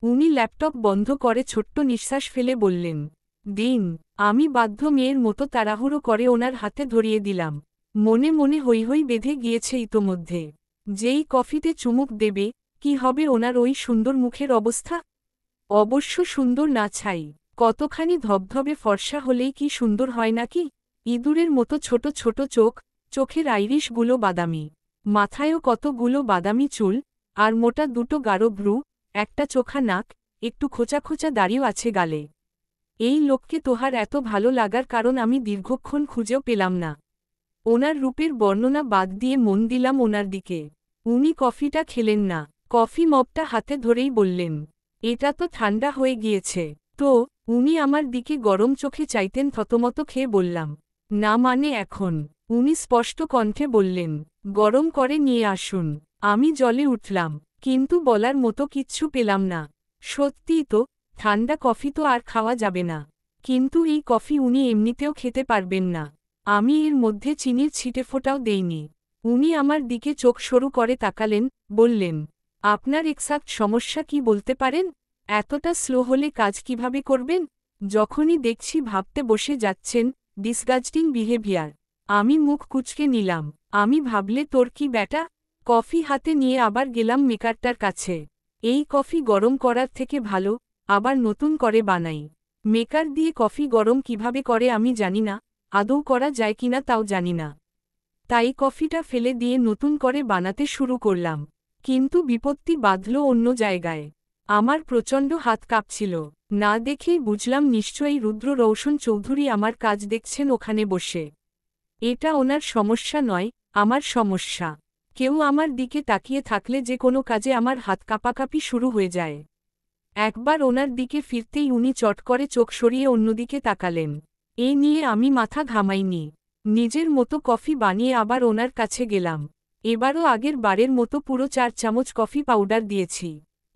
উনি ল্যাপটপ বন্ধ করে ছোট্ট নিঃশ্বাস ফেলে বললেন, দিন। আমি বাধ্য মেয়ের মতো তাড়াহুড়ো করে ওনার হাতে ধরিয়ে দিলাম। মনে মনে হৈ হৈ বেঁধে গিয়েছে ইতোমধ্যে। যেই কফিতে চুমুক দেবে, কি হবে ওনার ওই সুন্দর মুখের অবস্থা? অবশ্য সুন্দর না ছাই, কতখানি ধবধবে ফর্সা হলেই কি সুন্দর হয় নাকি? ইঁদুরের মতো ছোট ছোট চোখ, চোখের আইরিশগুলো বাদামি, মাথায়ও কতগুলো বাদামি চুল, আর মোটা দুটো গাঢ় ভ্রু, একটা চোখা নাক, একটু খোঁচা খোঁচা দাড়িও আছে গালে। এই লোককে তোহার এত ভালো লাগার কারণ আমি দীর্ঘক্ষণ খুঁজেও পেলাম না। ওনার রূপের বর্ণনা বাদ দিয়ে মন দিলাম ওনার দিকে। উনি কফিটা খেলেন না, কফি মগটা হাতে ধরেই বললেন, এটা তো ঠান্ডা হয়ে গিয়েছে। তো উনি আমার দিকে গরম চোখে চাইতেন। থতমত খেয়ে বললাম, না মানে এখন? উনি স্পষ্ট কণ্ঠে বললেন, গরম করে নিয়ে আসুন। আমি জ্বলে উঠলাম, কিন্তু বলার মতো কিচ্ছু পেলাম না। সত্যিই তো, ঠান্ডা কফি তো আর খাওয়া যাবে না। কিন্তু এই কফি উনি এমনিতেও খেতে পারবেন না। আমি এর মধ্যে চিনির ছিটেফোঁটাও দেইনি। উনি আমার দিকে চোখ সরু করে তাকালেন, বললেন, আপনার এক্সাক্ট সমস্যা কি বলতে পারেন? এতটা স্লো হলে কাজ কিভাবে করবেন? যখনই দেখছি ভাবতে বসে যাচ্ছেন, ডিসগাস্টিং বিহেভিয়ার। আমি মুখ কুঁচকে নিলাম। আমি ভাবলে তোর কি ব্যাটা? কফি হাতে নিয়ে আবার গেলাম মেকারটার কাছে। এই কফি গরম করার থেকে ভালো, আবার নতুন করে বানাই। মেকার দিয়ে কফি গরম কিভাবে করে আমি জানি না, আদৌ করা যায় কিনা তাও জানি না। তাই কফিটা ফেলে দিয়ে নতুন করে বানাতে শুরু করলাম। কিন্তু বিপত্তি বাধল অন্য জায়গায়। আমার প্রচণ্ড হাত কাঁপছিল। না দেখেই বুঝলাম নিশ্চয়ই রুদ্র রৌশন চৌধুরী আমার কাজ দেখছেন ওখানে বসে। এটা ওনার সমস্যা নয়, আমার সমস্যা। কেউ আমার দিকে তাকিয়ে থাকলে যে কোনো কাজে আমার হাত কাঁপাকাঁপি শুরু হয়ে যায়। একবার ওনার দিকে ফিরতেই উনি চট করে চোখ সরিয়ে অন্যদিকে তাকালেন। এ নিয়ে আমি মাথা ঘামাইনি। নিজের মতো কফি বানিয়ে আবার ওনার কাছে গেলাম। এবারও আগের বারের মতো পুরো 4 চামচ কফি পাউডার দিয়েছি।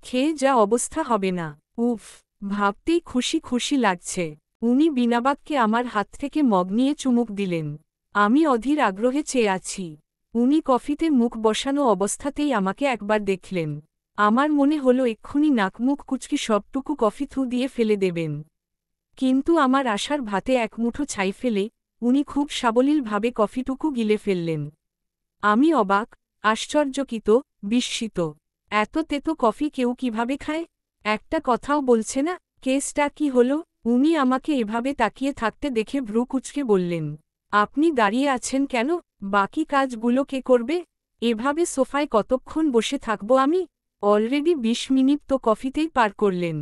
খেয়ে যা অবস্থা হবে না, উফ, ভাবতেই খুশি খুশি লাগছে। উনি বিনাবাক্যে আমার হাত থেকে মগ নিয়ে চুমুক দিলেন। আমি অধীর আগ্রহে চেয়ে আছি। উনি কফিতে মুখ বসানো অবস্থাতেই আমাকে একবার দেখলেন। আমার মনে হলো এক্ষুনি নাকমুখ কুচকি সবটুকু কফি থু দিয়ে ফেলে দেবেন। কিন্তু আমার আশার ভাতে এক মুঠো ছাই ফেলে উনি খুব সাবলীলভাবে কফিটুকু গিলে ফেললেন। আমি অবাক, আশ্চর্যকিত, বিস্মিত। এত তেতো কফি কেউ কিভাবে খায়? একটা কথাও বলছে না। কেসটা কি হলো? উনি আমাকে এভাবে তাকিয়ে থাকতে দেখে ভ্রু কুঁচকে বললেন, আপনি দাঁড়িয়ে আছেন কেন? বাকি কাজগুলো কে করবে? এভাবে সোফায় কতক্ষণ বসে থাকব আমি? অলরেডি 20 মিনিট তো কফিতেই পার করলেন।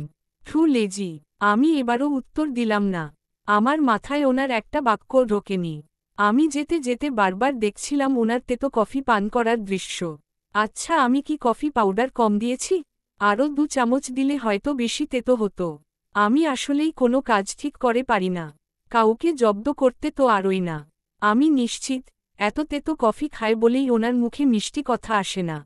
True lazy. আমি এবারও উত্তর দিলাম না। আমার মাথায় ওনার একটা বাক্য ঢোকেনি। আমি যেতে যেতে বারবার দেখছিলাম ওনার তেতো কফি পান করার দৃশ্য। আচ্ছা, আমি কি কফি পাউডার কম দিয়েছি? আরও 2 চামচ দিলে হয়তো বেশি তেতো হতো। আমি আসলেই কোনো কাজ ঠিক করে পারি না। কাউকে জব্দ করতে তো আরই না। আমি নিশ্চিত, এত তেতো কফি খায় বলেই ওনার মুখে মিষ্টি কথা আসে না।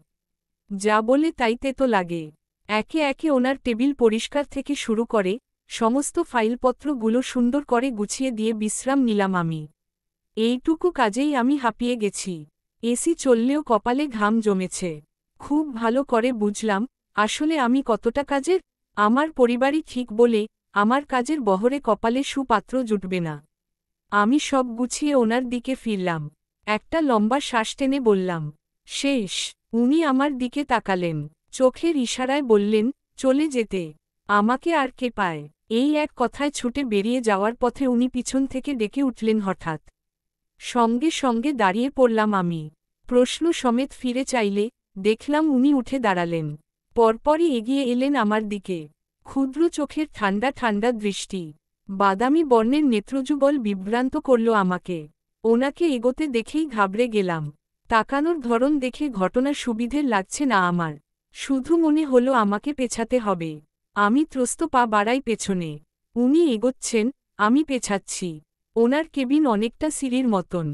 যা বলে তাই তেতো লাগে। একে একে ওনার টেবিল পরিষ্কার থেকে শুরু করে সমস্ত ফাইলপত্রগুলো সুন্দর করে গুছিয়ে দিয়ে বিশ্রাম নিলাম আমি। এইটুকু কাজেই আমি হাঁপিয়ে গেছি। এসি চললেও কপালে ঘাম জমেছে। খুব ভালো করে বুঝলাম, আসলে আমি কতটা কাজের। আমার পরিবারই ঠিক বলে আমার কাজের বহরে কপালে সুপাত্র জুটবে না। আমি সব গুছিয়ে ওনার দিকে ফিরলাম। একটা লম্বা শ্বাস টেনে বললাম, শেষ। উনি আমার দিকে তাকালেন, চোখের ইশারায় বললেন, চলে যেতে। আমাকে আর কে পায়? এই এক কথায় ছুটে বেরিয়ে যাওয়ার পথে উনি পিছন থেকে ডেকে উঠলেন হঠাৎ। সঙ্গে সঙ্গে দাঁড়িয়ে পড়লাম আমি। প্রশ্ন সমেত ফিরে চাইলে দেখলাম উনি উঠে দাঁড়ালেন। পরপরই এগিয়ে এলেন আমার দিকে। ক্ষুদ্র চোখের ঠান্ডা ঠান্ডা দৃষ্টি, বাদামি বর্ণের নেত্রযুগল বিভ্রান্ত করল আমাকে। ওনাকে এগোতে দেখেই ঘাবড়ে গেলাম। তাকানোর ধরন দেখে ঘটনা সুবিধের লাগছে না আমার। শুধু মনে হলো আমাকে পেছাতে হবে। আমি ত্রস্ত পা বাড়াই পেছনে। উনি এগোচ্ছেন, আমি পেছাচ্ছি। ওনার কেবিন অনেকটা সিঁড়ির মতন।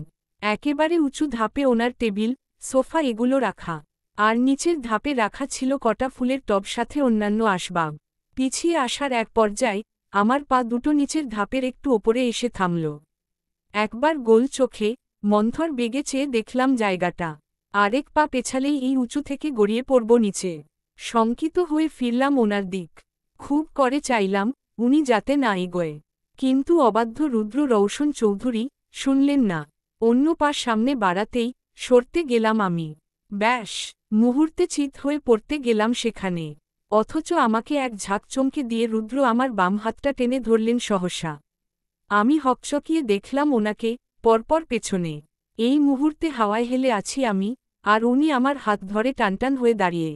একেবারে উঁচু ধাপে ওনার টেবিল, সোফা এগুলো রাখা। আর নিচের ধাপে রাখা ছিল কটা ফুলের টব সাথে অন্যান্য আসবাব। পিছিয়ে আসার এক পর্যায়ে আমার পা দুটো নিচের ধাপের একটু ওপরে এসে থামল। একবার গোল চোখে মন্থর বেগে চেয়ে দেখলাম জায়গাটা। আরেক পা পেছালেই এই উঁচু থেকে গড়িয়ে পড়ব নিচে। শঙ্কিত হয়ে ফিরলাম ওনার দিক। খুব করে চাইলাম উনি যাতে না এগোয়, কিন্তু অবাধ্য রুদ্র রৌশন চৌধুরী শুনলেন না। অন্য পা সামনে বাড়াতেই সরতে গেলাম আমি। ব্যাস, মুহূর্তে চিত হয়ে পড়তে গেলাম সেখানে। অথচ আমাকে এক ঝাঁক চমকে দিয়ে রুদ্র আমার বাম হাতটা টেনে ধরলেন সহসা। আমি হকচকিয়ে দেখলাম ওনাকে, পরপর পেছনে। এই মুহূর্তে হাওয়ায় হেলে আছি আমি, আর উনি আমার হাত ধরে টানটান হয়ে দাঁড়িয়ে।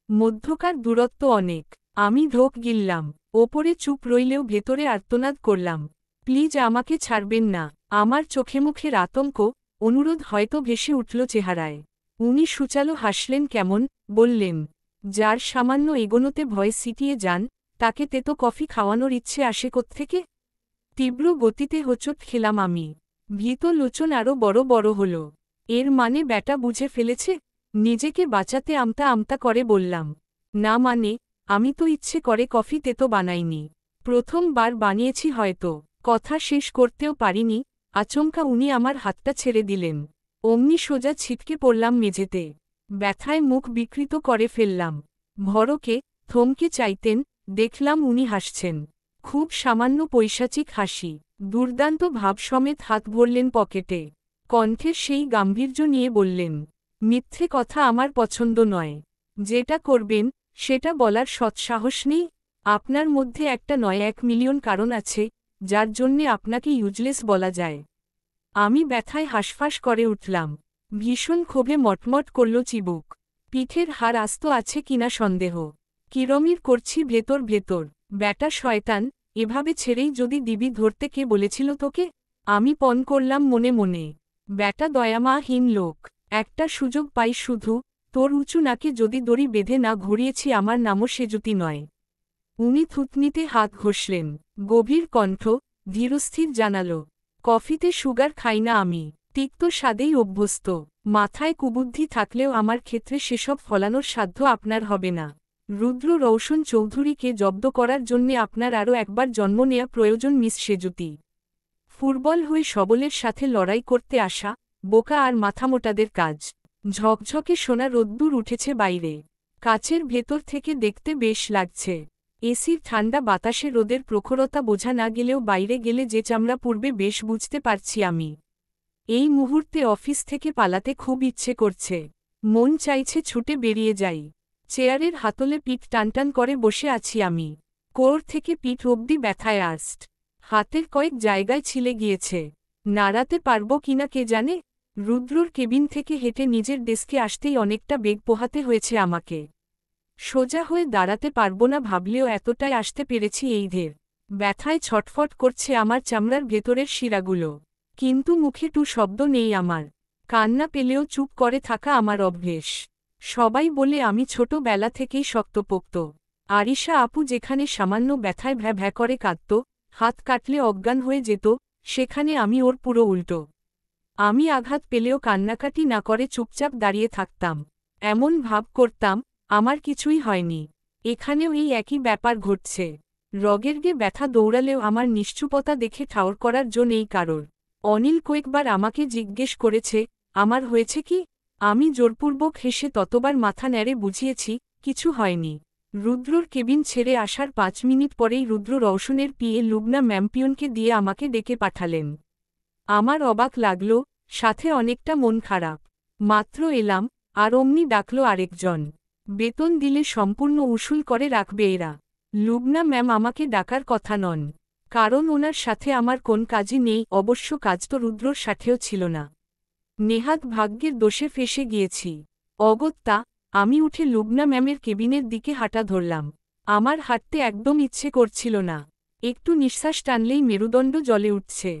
মধ্যকার দূরত্ব অনেক। আমি ঢোক গিললাম। ওপরে চুপ রইলেও ভেতরে আর্তনাদ করলাম, প্লিজ আমাকে ছাড়বেন না। আমার চোখে মুখের আতঙ্ক, অনুরোধ হয়তো ভেসে উঠল চেহারায়। উনি সুচালো হাসলেন কেমন, বললেন, যার সামান্য এগোনোতে ভয় সিটিয়ে যান, তাকে তেতো কফি খাওয়ানোর ইচ্ছে আসে কোত্থেকে? তীব্র গতিতে হোঁচট খেলাম আমি। ভীত লোচন আরও বড় বড় হল। এর মানে ব্যাটা বুঝে ফেলেছে? নিজেকে বাঁচাতে আমতা আমতা করে বললাম, না মানে, আমি তো ইচ্ছে করে কফি তেতো বানাইনি। প্রথমবার বানিয়েছি হয়তো। কথা শেষ করতেও পারিনি, আচমকা উনি আমার হাতটা ছেড়ে দিলেন। অমনি সোজা ছিটকে পড়লাম মেঝেতে। ব্যথায় মুখ বিকৃত করে ফেললাম। ভরকে থমকে চাইতেন, দেখলাম উনি হাসছেন। খুব সামান্য পৈশাচিক হাসি। দুর্দান্ত ভাব সমেত হাত ভরলেন পকেটে। কণ্ঠের সেই গাম্ভীর্য নিয়ে বললেন, মিথ্যে কথা আমার পছন্দ নয়। যেটা করবেন সেটা বলার সৎসাহস নেই? আপনার মধ্যে একটা নয় 1 মিলিয়ন কারণ আছে, যার জন্যে আপনাকে ইউজলেস বলা যায়। আমি ব্যথায় হাঁসফাঁস করে উঠলাম। ভীষণ ক্ষোভে মটমট করল চিবুক। পিঠের হাড় আস্ত আছে কিনা সন্দেহ। কিরমির করছি ভেতর ভেতর। ব্যাটা শয়তান, এভাবে ছেড়েই যদি দিবি ধরতে কে বলেছিল তোকে? আমি পণ করলাম মনে মনে, ব্যাটা দয়ামাহীন লোক। একটা সুযোগ পাই শুধু, তোর উঁচু নাকে যদি দড়ি বেঁধে না ঘুরিয়েছি আমার নামও সেজুতি নয়। উনি থুতনিতে হাত ঘষলেন। গভীর কণ্ঠ ধীরস্থির জানালো, কফিতে সুগার খাই না আমি। তিক্ত স্বাদেই অভ্যস্ত। মাথায় কুবুদ্ধি থাকলেও আমার ক্ষেত্রে সেসব ফলানোর সাধ্য আপনার হবে না। রুদ্র রৌশন চৌধুরীকে জব্দ করার জন্যে আপনার আরও একবার জন্ম নেয়া প্রয়োজন মিস সেজুতি। ফুটবল হয়ে সবলের সাথে লড়াই করতে আসা বোকা আর মাথামোটাদের কাজ। ঝকঝকে সোনা রোদ্দুর উঠেছে বাইরে। কাচের ভেতর থেকে দেখতে বেশ লাগছে। এসির ঠান্ডা বাতাসে রোদের প্রখরতা বোঝা না গেলেও বাইরে গেলে যে চামড়া পূর্বে বেশ বুঝতে পারছি আমি। এই মুহূর্তে অফিস থেকে পালাতে খুব ইচ্ছে করছে। মন চাইছে ছুটে বেরিয়ে যাই। চেয়ারের হাতলে পিঠ টানটান করে বসে আছি আমি। কোর থেকে পিঠ অবধি ব্যথায় আর্স্ট। হাতের কয়েক জায়গায় ছিলে গিয়েছে। নাড়াতে পারবো কিনা কে জানে। রুদ্রর কেবিন থেকে হেঁটে নিজের ডেস্কে আসতেই অনেকটা বেগ পোহাতে হয়েছে আমাকে। সোজা হয়ে দাঁড়াতে পারবো না ভাবলেও এতটাই আসতে পেরেছি এই ধের। ব্যথায় ছটফট করছে আমার চামড়ার ভেতরের শিরাগুলো। কিন্তু মুখে টু শব্দ নেই আমার। কান্না পেলেও চুপ করে থাকা আমার অভ্যেস। সবাই বলে আমি ছোটবেলা থেকেই শক্তপোক্ত। আরিশা আপু যেখানে সামান্য ব্যথায় ভ্যা ভ্যা করে কাঁদত, হাত কাটলে অজ্ঞান হয়ে যেত, সেখানে আমি ওর পুরো উল্টো। আমি আঘাত পেলেও কান্নাকাটি না করে চুপচাপ দাঁড়িয়ে থাকতাম। এমন ভাব করতাম আমার কিছুই হয়নি। এখানেও এই একই ব্যাপার ঘটছে। রগেরগে ব্যথা দৌড়ালেও আমার নিশ্চুপতা দেখে ঠাউর করার জো নেই কারোর। অনিল কয়েকবার আমাকে জিজ্ঞেস করেছে, আমার হয়েছে কি? আমি জোরপূর্বক হেসে ততবার মাথা নেড়ে বুঝিয়েছি, কিছু হয়নি। রুদ্রর কেবিন ছেড়ে আসার 5 মিনিট পরেই রুদ্র রৌশনের পিএ লুবনা ম্যাম্পিয়নকে দিয়ে আমাকে ডেকে পাঠালেন। আমার অবাক লাগল, সাথে অনেকটা মন খারাপ। মাত্র এলাম, আর অমনি ডাকল আরেকজন। বেতন দিলে সম্পূর্ণ উসুল করে রাখবে এরা। লুবনা ম্যাম আমাকে ডাকার কথা নন, কারণ ওনার সাথে আমার কোন কাজই নেই। অবশ্য কাজ তো রুদ্রর সাথেও ছিল না। নেহাত ভাগ্যের দোষে ফেসে গিয়েছি। অগত্যা আমি উঠে লুবনা ম্যামের কেবিনের দিকে হাঁটা ধরলাম। আমার হাঁটতে একদম ইচ্ছে করছিল না। একটু নিঃশ্বাস টানলেই মেরুদণ্ড জ্বলে উঠছে।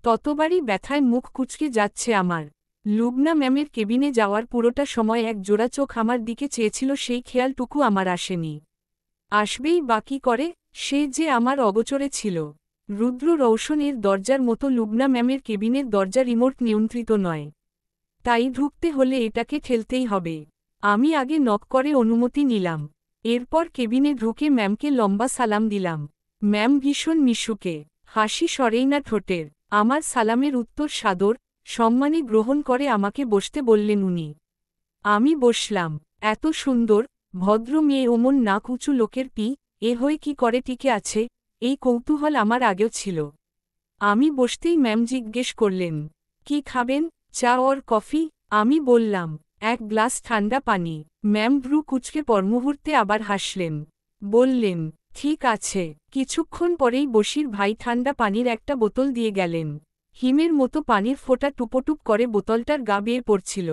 ততবারই ব্যথায় মুখ কুঁচকে যাচ্ছে আমার। লুবনা ম্যামের কেবিনে যাওয়ার পুরোটা সময় এক জোড়া চোখ আমার দিকে চেয়েছিল, সেই খেয়ালটুকু আমার আসেনি। আসবেই বাকি করে, সে যে আমার অগোচরে ছিল। রুদ্র রৌশনের দরজার মতো লুবনা ম্যামের কেবিনের দরজা রিমোট নিয়ন্ত্রিত নয়। তাই ঢুকতে হলে এটাকে ঠেলতেই হবে। আমি আগে নক করে অনুমতি নিলাম। এরপর কেবিনে ঢুকে ম্যামকে লম্বা সালাম দিলাম। ম্যাম ভীষণ মিশুকে, হাসি সরেই না ঠোঁটের। আমার সালামের উত্তর সাদর সম্মানে গ্রহণ করে আমাকে বসতে বললেন উনি। আমি বসলাম। এত সুন্দর ভদ্র মেয়ে ওমন নাক উঁচু লোকের এ হয়ে কি করে টিকে আছে, এই কৌতূহল আমার আগেও ছিল। আমি বসতেই ম্যাম জিজ্ঞেস করলেন, কি খাবেন, চা অর কফি? আমি বললাম, এক গ্লাস ঠান্ডা পানি। ম্যাম ভ্রু কুঁচকে পরমুহূর্তে আবার হাসলেন। বললেন, ঠিক আছে। কিছুক্ষণ পরেই বশির ভাই ঠান্ডা পানির একটা বোতল দিয়ে গেলেন। হিমের মতো পানির ফোঁটা টুপটুপ করে বোতলটার গা বেয়ে পড়ছিল।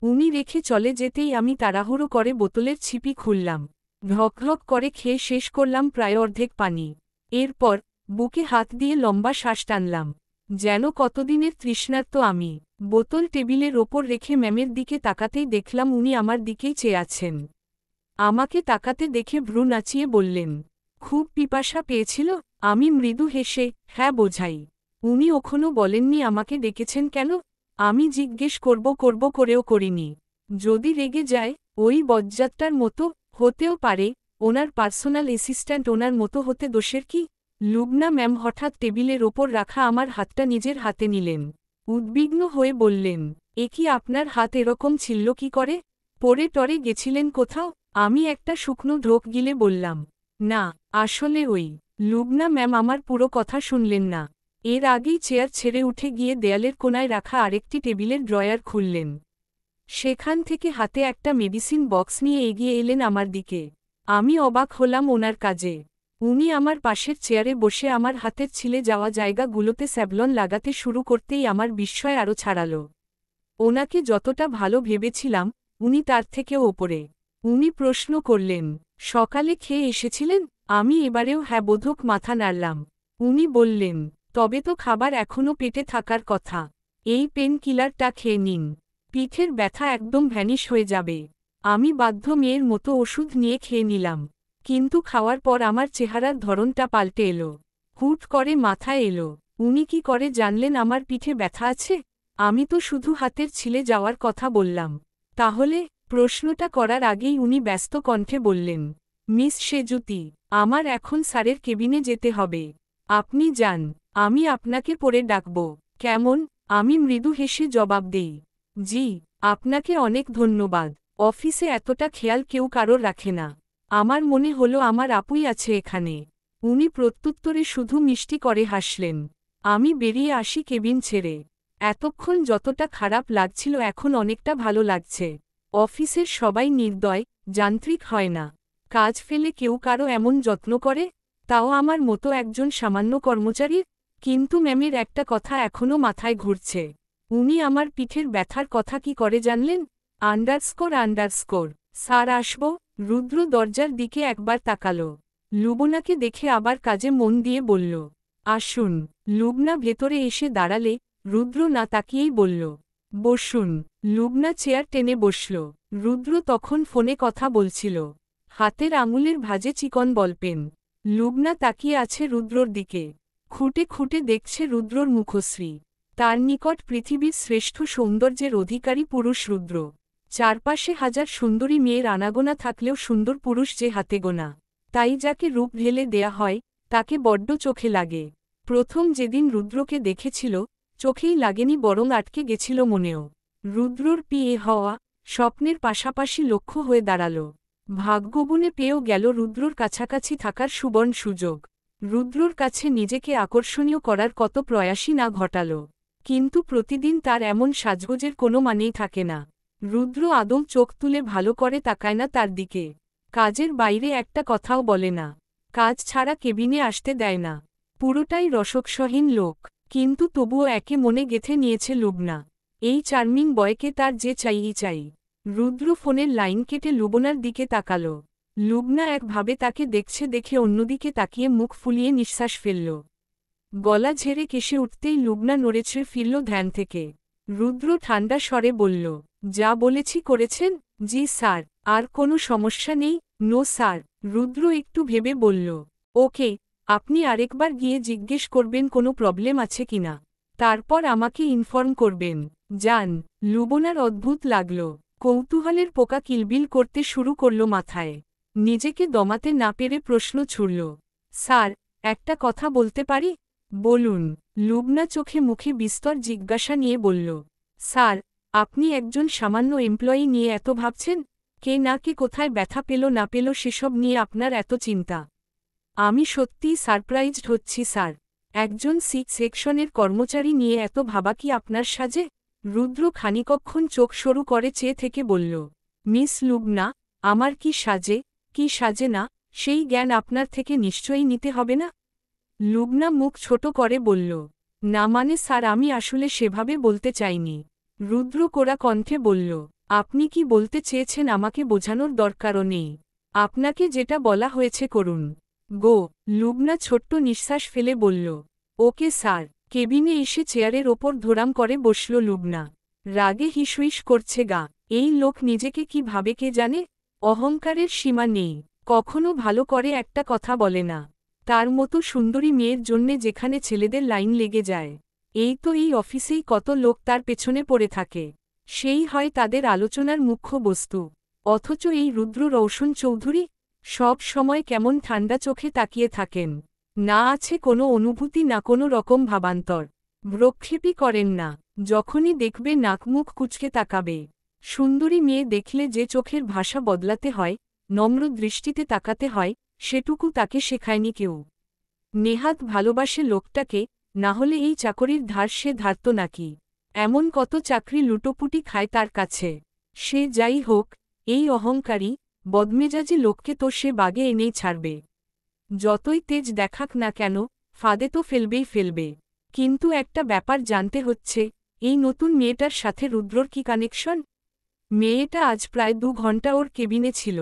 উনি রেখে চলে যেতেই আমি তাড়াহুড়ো করে বোতলের ছিপি খুললাম। ঢকঢক করে খেয়ে শেষ করলাম প্রায় অর্ধেক পানি। এরপর বুকে হাত দিয়ে লম্বা শ্বাস টানলাম, যেন কতদিনের তৃষ্ণার্ত আমি। বোতল টেবিলের ওপর রেখে ম্যামের দিকে তাকাতেই দেখলাম উনি আমার দিকেই চেয়ে আছেন। আমাকে তাকাতে দেখে ভ্রু নাচিয়ে বললেন, খুব পিপাসা পেয়েছিল? আমি মৃদু হেসে, হ্যাঁ বোঝাই। উনি ওখনো বলেননি আমাকে ডেকেছেন কেন। আমি জিজ্ঞেস করব করেও করিনি। যদি রেগে যায়, ওই বজ্জাতটার মতো, হতেও পারে, ওনার পার্সোনাল অ্যাসিস্ট্যান্ট ওনার মতো হতে দোষের কি? লুবনা ম্যাম হঠাৎ টেবিলের ওপর রাখা আমার হাতটা নিজের হাতে নিলেন। উদ্বিগ্ন হয়ে বললেন, এ কি আপনার হাত এরকম ছিল কি করে? পরে টরে গেছিলেন কোথাও? আমি একটা শুকনো ঢোক গিলে বললাম, না, আসলে ওই। লুবনা ম্যাম আমার পুরো কথা শুনলেন না। এর আগেই চেয়ার ছেড়ে উঠে গিয়ে দেয়ালের কোনায় রাখা আরেকটি টেবিলের ড্রয়ার খুললেন। সেখান থেকে হাতে একটা মেডিসিন বক্স নিয়ে এগিয়ে এলেন আমার দিকে। আমি অবাক হলাম ওনার কাজে। উনি আমার পাশের চেয়ারে বসে আমার হাতের ছিলে যাওয়া জায়গাগুলোতে স্যাভলন লাগাতে শুরু করতেই আমার বিস্ময় আরও ছাড়াল। ওনাকে যতটা ভালো ভেবেছিলাম, উনি তার থেকেও ওপরে। উনি প্রশ্ন করলেন, সকালে খেয়ে এসেছিলেন? আমি এবারেও হ্যাঁ বোধক মাথা নাড়লাম। উনি বললেন, তবে তো খাবার এখনও পেটে থাকার কথা। এই পেন কিলারটা খেয়ে নিন, পিঠের ব্যথা একদম ভ্যানিশ হয়ে যাবে। আমি বাধ্য মেয়ের মতো ওষুধ নিয়ে খেয়ে নিলাম। কিন্তু খাওয়ার পর আমার চেহারার ধরনটা পাল্টে এলো। হুট করে মাথায় এলো, উনি কি করে জানলেন আমার পিঠে ব্যথা আছে? আমি তো শুধু হাতের ছিলে যাওয়ার কথা বললাম। তাহলে? প্রশ্নটা করার আগেই উনি ব্যস্ত কণ্ঠে বললেন, মিস সেজুতি, আমার এখন স্যারের কেবিনে যেতে হবে। আপনি যান, আমি আপনাকে পরে ডাকব। কেমন? আমি মৃদু হেসে জবাব দেই, জি, আপনাকে অনেক ধন্যবাদ। অফিসে এতটা খেয়াল কেউ কারোর রাখে না। আমার মনে হলো আমার আপুই আছে এখানে। উনি প্রত্যুত্তরে শুধু মিষ্টি করে হাসলেন। আমি বেরিয়ে আসি কেবিন ছেড়ে। এতক্ষণ যতটা খারাপ লাগছিল এখন অনেকটা ভালো লাগছে। অফিসের সবাই নির্দয়, যান্ত্রিক হয় না। কাজ ফেলে কেউ কারো এমন যত্ন করে, তাও আমার মতো একজন সামান্য কর্মচারীর। কিন্তু ম্যামের একটা কথা এখনও মাথায় ঘুরছে। উনি আমার পিঠের ব্যথার কথা কি করে জানলেন? আন্ডারস্কোর। স্যার আসব? রুদ্র দরজার দিকে একবার তাকালো। লুবনাকে দেখে আবার কাজে মন দিয়ে বলল, আসুন। লুবনা ভেতরে এসে দাঁড়ালে, রুদ্র না তাকিয়েই বলল, বসুন। লুবনা চেয়ার টেনে বসল। রুদ্র তখন ফোনে কথা বলছিল। হাতের আঙুলের ভাঁজে চিকন বলপেন। লুবনা তাকিয়ে আছে রুদ্রর দিকে। খুঁটে খুঁটে দেখছে রুদ্রর মুখশ্রী। তার নিকট পৃথিবীর শ্রেষ্ঠ সৌন্দর্যের অধিকারী পুরুষ রুদ্র। চারপাশে হাজার সুন্দরী মেয়ের আনাগোনা থাকলেও সুন্দর পুরুষ যে হাতে গোনা। তাই যাকে রূপ ঢেলে দেয়া হয়, তাকে বড্ড চোখে লাগে। প্রথম যেদিন রুদ্রকে দেখেছিল, চোখেই লাগেনি বরং আটকে গেছিল মনেও। রুদ্রর বিয়ে হওয়া স্বপ্নের পাশাপাশি লক্ষ্য হয়ে দাঁড়াল। ভাগ্যগুণে পেয়েও গেল রুদ্রর কাছাকাছি থাকার সুবর্ণ সুযোগ। রুদ্রর কাছে নিজেকে আকর্ষণীয় করার কত প্রয়াসই না ঘটাল। কিন্তু প্রতিদিন তার এমন সাজগোজের কোনো মানেই থাকে না। রুদ্র আদৌ চোখ তুলে ভালো করে তাকায় না তার দিকে। কাজের বাইরে একটা কথাও বলে না। কাজ ছাড়া কেবিনে আসতে দেয় না। পুরোটাই রসকসহীন লোক। কিন্তু তবুও একে মনে গেঁথে নিয়েছে লুবনা। এই চার্মিং বয়কে তার যে চাই। রুদ্র ফোনের লাইন কেটে লুবনার দিকে তাকাল। লুবনা একভাবে তাকে দেখে অন্যদিকে তাকিয়ে মুখ ফুলিয়ে নিঃশ্বাস ফেলল। গলা ঝেড়ে কেসে উঠতেই লুবনা নড়েছে ফিরল ধ্যান থেকে। রুদ্র ঠান্ডা স্বরে বলল, যা বলেছি করেছেন? জি স্যার। আর কোনো সমস্যা নেই? No sir. রুদ্র একটু ভেবে বলল, ওকে, আপনি আরেকবার গিয়ে জিজ্ঞেস করবেন কোনো প্রবলেম আছে কিনা। তারপর আমাকে ইনফর্ম করবেন। যান। লুবনার অদ্ভুত লাগল। কৌতূহলের পোকা কিলবিল করতে শুরু করল মাথায়। নিজেকে দমাতে না পেরে প্রশ্ন ছুড়ল, স্যার, একটা কথা বলতে পারি? বলুন। লুবনা চোখে মুখে বিস্তর জিজ্ঞাসা নিয়ে বলল, স্যার, আপনি একজন সামান্য এমপ্লয়ি নিয়ে এত ভাবছেন? কে না কে কোথায় ব্যথা পেল না পেল সেসব নিয়ে আপনার এত চিন্তা? আমি সত্যিই সারপ্রাইজড হচ্ছি স্যার। একজন সেকশনের কর্মচারী নিয়ে এত ভাবা কি আপনার সাজে? রুদ্র খানিকক্ষণ চোখ সরু করে চেয়ে থেকে বলল, মিস লুবনা, আমার কি সাজে, কি সাজে না, সেই জ্ঞান আপনার থেকে নিশ্চয়ই নিতে হবে না? লুবনা মুখ ছোট করে বলল, না মানে স্যার আমি আসলে সেভাবে বলতে চাইনি। রুদ্র কোরা কণ্ঠে বলল, আপনি কি বলতে চেয়েছেন আমাকে বোঝানোর দরকারও নেই। আপনাকে যেটা বলা হয়েছে করুন। গো। লুবনা ছোট্ট নিঃশ্বাস ফেলে বলল, ওকে স্যার। কেবিনে এসে চেয়ারের ওপর ধরাম করে বসল লুবনা। রাগে হিসুইস করছে গা। এই লোক নিজেকে কি ভাবে কে জানে? অহংকারের সীমা নেই, কখনো ভালো করে একটা কথা বলে না। তার মতো সুন্দরী মেয়ের জন্যে যেখানে ছেলেদের লাইন লেগে যায়। এই তো এই অফিসেই কত লোক তার পেছনে পড়ে থাকে, সেই হয় তাদের আলোচনার মুখ্য বস্তু। অথচ এই রুদ্র রৌশন চৌধুরী সব সময় কেমন ঠান্ডা চোখে তাকিয়ে থাকেন। না আছে কোনো অনুভূতি না কোনো রকম ভাবান্তর। ভ্রক্ষেপই করেন না, যখনই দেখবে নাকমুখ কুঁচকে তাকাবে। সুন্দরী মেয়ে দেখলে যে চোখের ভাষা বদলাতে হয়, নম্র দৃষ্টিতে তাকাতে হয়, সেটুকু তাকে শেখায়নি কেউ। নেহাত ভালোবাসে লোকটাকে, না হলে এই চাকরির ধার সে ধারত নাকি? এমন কত চাকরি লুটোপুটি খায় তার কাছে। সে যাই হোক, এই অহংকারী বদমেজাজি লোককে তো সে বাগে এনেই ছাড়বে। যতই তেজ দেখাক না কেন, ফাঁদে তো ফেলবেই ফেলবে। কিন্তু একটা ব্যাপার জানতে হচ্ছে, এই নতুন মেয়েটার সাথে রুদ্রর কি কানেকশন? মেয়েটা আজ প্রায় 2 ঘন্টা ওর কেবিনে ছিল।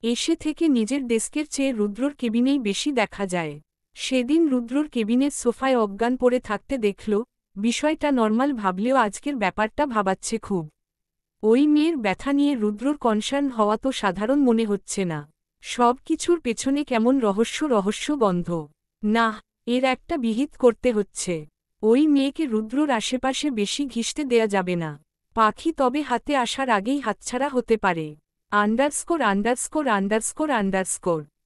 এসে থেকে নিজের ডেস্কের চেয়ে রুদ্রর কেবিনেই বেশি দেখা যায়। সেদিন রুদ্রর কেবিনের সোফায় অজ্ঞান পড়ে থাকতে দেখল। বিষয়টা নর্মাল ভাবলেও আজকের ব্যাপারটা ভাবাচ্ছে খুব। ওই মেয়ের ব্যথা নিয়ে রুদ্রর কনসার্ন হওয়া তো সাধারণ মনে হচ্ছে না। সব কিছুর পেছনে কেমন রহস্য গন্ধ। না, এর একটা বিহিত করতে হচ্ছে। ওই মেয়েকে রুদ্রর আশেপাশে বেশি ঘিসতে দেয়া যাবে না। পাখি তবে হাতে আসার আগেই হাতছাড়া হতে পারে। _______।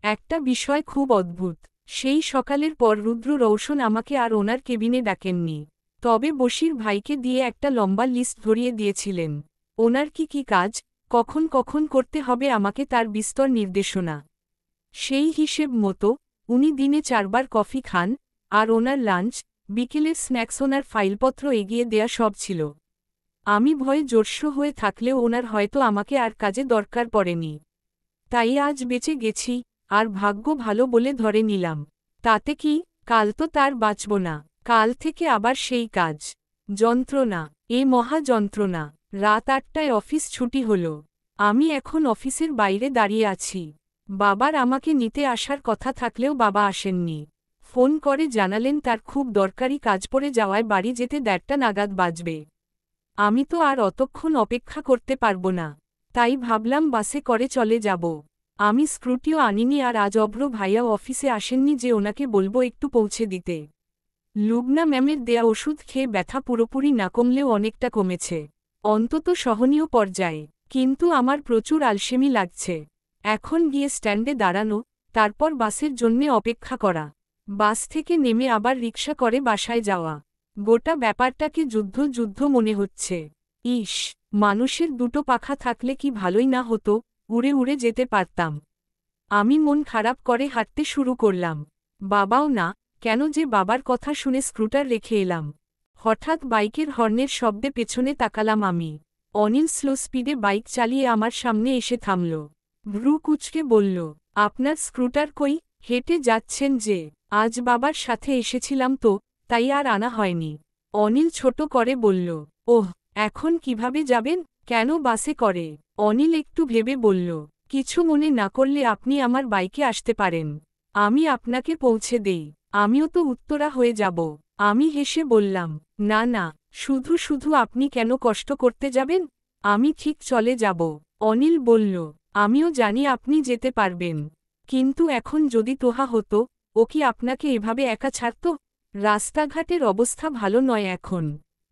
একটা বিষয় খুব অদ্ভুত। সেই সকালের পর রুদ্র রৌশন আমাকে আর ওনার কেবিনে ডাকেননি। তবে বশির ভাইকে দিয়ে একটা লম্বা লিস্ট ধরিয়ে দিয়েছিলেন। ওনার কি কি কাজ, কখন কখন করতে হবে আমাকে তার বিস্তর নির্দেশনা। সেই হিসেব মতো উনি দিনে 4 বার কফি খান, আর ওনার লাঞ্চ, বিকেলের স্ন্যাক্স ওনার ফাইলপত্র এগিয়ে দেয়া সব ছিল। আমি ভয়ে জোরসো হয়ে থাকলেও ওনার হয়তো আমাকে আর কাজে দরকার পড়েনি। তাই আজ বেঁচে গেছি, আর ভাগ্য ভালো বলে ধরে নিলাম। তাতে কি, কাল তো তার বাঁচব না। কাল থেকে আবার সেই কাজ। যন্ত্রণা, এ মহা যন্ত্রণা। রাত 8টায় অফিস ছুটি হল। আমি এখন অফিসের বাইরে দাঁড়িয়ে আছি। বাবার আমাকে নিতে আসার কথা থাকলেও বাবা আসেননি। ফোন করে জানালেন তার খুব দরকারি কাজ পড়ে যাওয়ায় বাড়ি যেতে 1:30টা নাগাদ বাজবে। আমি তো আর অতক্ষণ অপেক্ষা করতে পারব না। তাই ভাবলাম বাসে করে চলে যাব। আমি স্ক্রুটিও আনিনি আর আজ অভ্র ভাইয়াও অফিসে আসেননি যে ওনাকে বলবো একটু পৌঁছে দিতে। লুবনা ম্যামের দেয়া ওষুধ খেয়ে ব্যথা পুরোপুরি না কমলেও অনেকটা কমেছে, অন্তত সহনীয় পর্যায়ে। কিন্তু আমার প্রচুর আলসেমি লাগছে। এখন গিয়ে স্ট্যান্ডে দাঁড়ানো, তারপর বাসের জন্যে অপেক্ষা করা, বাস থেকে নেমে আবার রিকশা করে বাসায় যাওয়া। গোটা ব্যাপারটাকে যুদ্ধ মনে হচ্ছে। ইস, মানুষের 2টো পাখা থাকলে কি ভালোই না হতো, উড়ে উড়ে যেতে পারতাম। আমি মন খারাপ করে হাঁটতে শুরু করলাম। বাবাও না, কেন যে বাবার কথা শুনে স্ক্রুটার রেখে এলাম। হঠাৎ বাইকের হর্নের শব্দে পেছনে তাকালাম আমি। অনিল স্লো স্পিডে বাইক চালিয়ে আমার সামনে এসে থামল। ভ্রু কুঁচকে বলল, আপনার স্ক্রুটার কই? হেঁটে যাচ্ছেন যে? আজ বাবার সাথে এসেছিলাম তো, তাই আর আনা হয়নি। অনিল ছোট করে বলল, ওহ, এখন কিভাবে যাবেন? কেন বাসে করে? অনিল একটু ভেবে বলল, কিছু মনে না করলে আপনি আমার বাইকে আসতে পারেন। আমি আপনাকে পৌঁছে দেই। আমিও তো উত্তরা হয়ে যাব। আমি হেসে বললাম, না না, শুধু আপনি কেন কষ্ট করতে যাবেন? আমি ঠিক চলে যাব। অনিল বলল, আমিও জানি আপনি যেতে পারবেন। কিন্তু এখন যদি তোহা হতো, ও কি আপনাকে এভাবে একা ছাড়ত? রাস্তাঘাটের অবস্থা ভালো নয় এখন।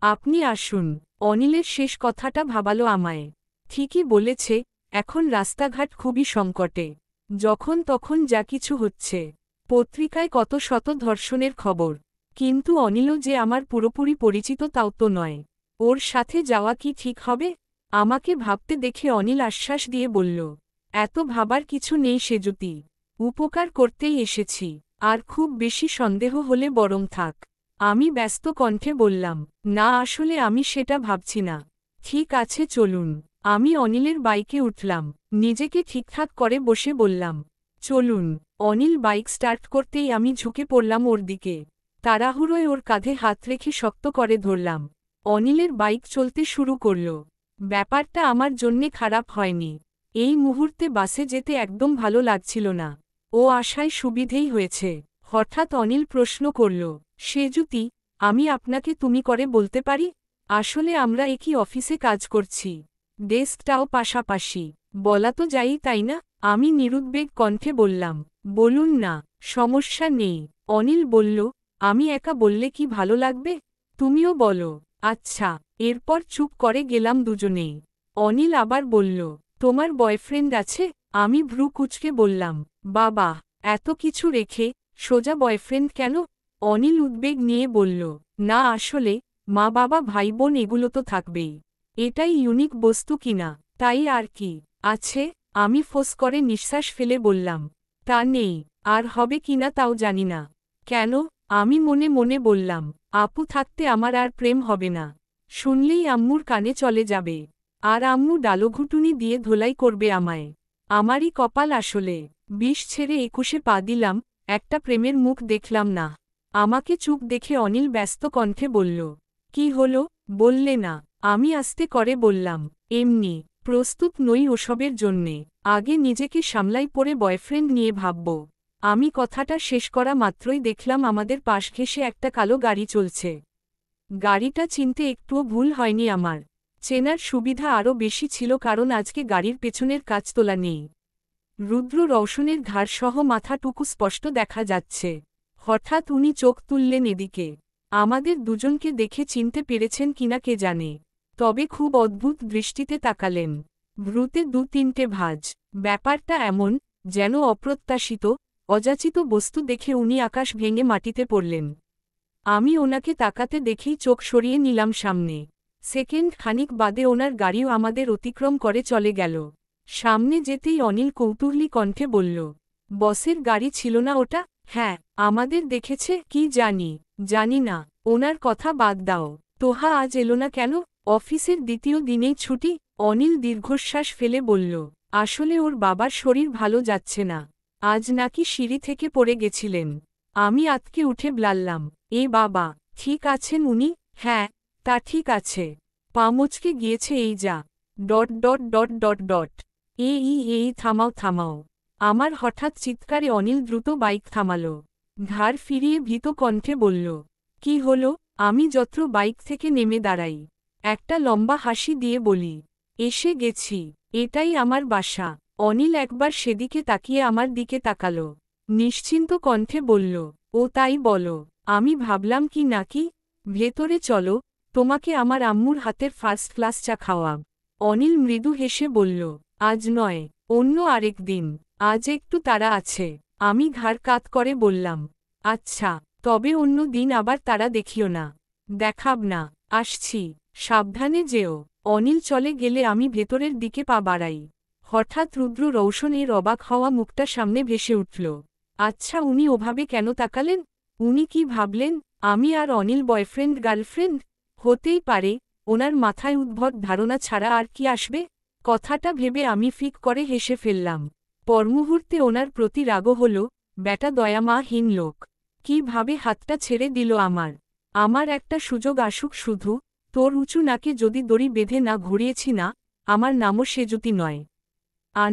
আপনি আসুন। অনিলের শেষ কথাটা ভাবালো আমায়। ঠিকই বলেছে, এখন রাস্তাঘাট খুবই সংকটে। যখন তখন যা কিছু হচ্ছে। পত্রিকায় কত শত ধর্ষণের খবর। কিন্তু অনিলও যে আমার পুরোপুরি পরিচিত তাও তো নয়। ওর সাথে যাওয়া কি ঠিক হবে? আমাকে ভাবতে দেখে অনিল আশ্বাস দিয়ে বলল, এত ভাবার কিছু নেই সেজুতি, উপকার করতেই এসেছি, আর খুব বেশি সন্দেহ হলে বরং থাক। আমি ব্যস্ত কণ্ঠে বললাম, না আসলে আমি সেটা ভাবছি না। ঠিক আছে চলুন। আমি অনিলের বাইকে উঠলাম, নিজেকে ঠিকঠাক করে বসে বললাম, চলুন। অনিল বাইক স্টার্ট করতেই আমি ঝুঁকে পড়লাম ওর দিকে, তাড়াহুড়োয় ওর কাঁধে হাত রেখে শক্ত করে ধরলাম। অনিলের বাইক চলতে শুরু করল। ব্যাপারটা আমার জন্যে খারাপ হয়নি। এই মুহূর্তে বাসে যেতে একদম ভালো লাগছিল না। ও আশায় সুবিধেই হয়েছে। হঠাৎ অনিল প্রশ্ন করল, সেজুতি, আমি আপনাকে তুমি করে বলতে পারি? আসলে আমরা একই অফিসে কাজ করছি, ডেস্কটাও পাশাপাশি, বলা তো যাই তাই না? আমি নিরুদ্বেগ কণ্ঠে বললাম, বলুন না, সমস্যা নেই। অনিল বলল, আমি একা বললে কি ভালো লাগবে? তুমিও বলো। আচ্ছা। এরপর চুপ করে গেলাম দুজনেই। অনিল আবার বলল, তোমার বয়ফ্রেন্ড আছে? আমি ভ্রু কুঁচকে বললাম, বাবা, এত কিছু রেখে সোজা বয়ফ্রেন্ড কেন? অনিল উদ্বেগ নিয়ে বলল, না আসলে মা বাবা ভাই বোন এগুলো তো থাকবেই, এটাই ইউনিক বস্তু কিনা, তাই আর কি। আছে। আমি ফোঁস করে নিঃশ্বাস ফেলে বললাম, তা নেই। আর হবে কিনা তাও জানি না। কেন? আমি মনে মনে বললাম, আপু থাকতে আমার আর প্রেম হবে না, শুনলেই আম্মুর কানে চলে যাবে, আর আম্মু ডালোঘুটুনি দিয়ে ধোলাই করবে আমায়। আমারই কপাল আসলে। ২০ ছেড়ে ২১-এ পা দিলাম, একটা প্রেমের মুখ দেখলাম না। আমাকে চুপ দেখে অনিল ব্যস্ত কণ্ঠে বলল, কি হলো, বললে না? আমি আস্তে করে বললাম, এমনি, প্রস্তুত নই ওসবের জন্যে, আগে নিজেকে সামলাই পরে বয়ফ্রেন্ড নিয়ে ভাবব। আমি কথাটা শেষ করা মাত্রই দেখলাম আমাদের পাশ ঘেঁষে একটা কালো গাড়ি চলছে। গাড়িটা চিনতে একটুও ভুল হয়নি আমার। চেনার সুবিধা আরও বেশি ছিল কারণ আজকে গাড়ির পেছনের কাচ তোলা নেই। রুদ্র রওশনের ঘাড়সহ মাথাটুকু স্পষ্ট দেখা যাচ্ছে। হঠাৎ উনি চোখ তুললেন এদিকে। আমাদের দুজনকে দেখে চিনতে পেরেছেন কিনা কে জানে, তবে খুব অদ্ভুত দৃষ্টিতে তাকালেন, ভ্রুতে ২-৩টে ভাঁজ। ব্যাপারটা এমন, যেন অপ্রত্যাশিত, অযাচিত বস্তু দেখে উনি আকাশ ভেঙে মাটিতে পড়লেন। আমি ওনাকে তাকাতে দেখেই চোখ সরিয়ে নিলাম সামনে। সেকেন্ড খানিক বাদে ওনার গাড়িও আমাদের অতিক্রম করে চলে গেল। সামনে যেতেই অনিল কৌতূহলী কণ্ঠে বলল, বসের গাড়ি ছিল না ওটা? হ্যাঁ। আমাদের দেখেছে কি জানি না। ওনার কথা বাদ দাও। তোহা আজ এলো না কেন? অফিসের দ্বিতীয় দিনেই ছুটি? অনিল দীর্ঘশ্বাস ফেলে বলল, আসলে ওর বাবার শরীর ভালো যাচ্ছে না, আজ নাকি সিঁড়ি থেকে পড়ে গেছিলেন। আমি আতকে উঠে বললাম, এ বাবা, ঠিক আছেন উনি? হ্যাঁ, তা ঠিক আছে। পা মচকে গিয়েছে এই যা... এই থামাও। আমার হঠাৎ চিৎকারে অনিল দ্রুত বাইক থামালো। ঘাড় ফিরিয়ে ভীত কণ্ঠে বলল, কি হলো? আমি যত্র বাইক থেকে নেমে দাঁড়াই, একটা লম্বা হাসি দিয়ে বলি, এসে গেছি, এটাই আমার বাসা। অনিল একবার সেদিকে তাকিয়ে আমার দিকে তাকালো, নিশ্চিন্ত কণ্ঠে বলল, ও তাই বলো। আমি ভাবলাম কি নাকি, ভেতরে চলো, তোমাকে আমার আম্মুর হাতের ফার্স্ট ক্লাস চা খাওয়াব। অনিল মৃদু হেসে বলল, আজ নয়, অন্য আরেক দিন, আজ একটু তাড়া আছে। আমি ঘাড় কাত করে বললাম, আচ্ছা, তবে অন্য দিন আবার তারা দেখিও না। দেখাব না। আসছি, সাবধানে যেও। অনিল চলে গেলে আমি ভেতরের দিকে পা বাড়াই। হঠাৎ রুদ্র রৌশনের অবাক হওয়া মুখটা সামনে ভেসে উঠল। আচ্ছা উনি ওভাবে কেন তাকালেন? উনি কি ভাবলেন আমি আর অনিল বয়ফ্রেন্ড গার্লফ্রেন্ড? হতেই পারে, ওনার মাথায় উদ্ভট ধারণা ছাড়া আর কি আসবে? কথাটা ভেবে আমি ফিক করে হেসে ফেললাম। পরমুহূর্তে ওনার প্রতি রাগও হল, ব্যাটা দয়ামাহীন লোক, কিভাবে হাতটা ছেড়ে দিল আমার। আমার একটা সুযোগ আসুক শুধু, তোর উঁচু নাকে যদি দড়ি বেঁধে না ঘুরিয়েছি না, আমার নামও সেজুতি নয়। _____।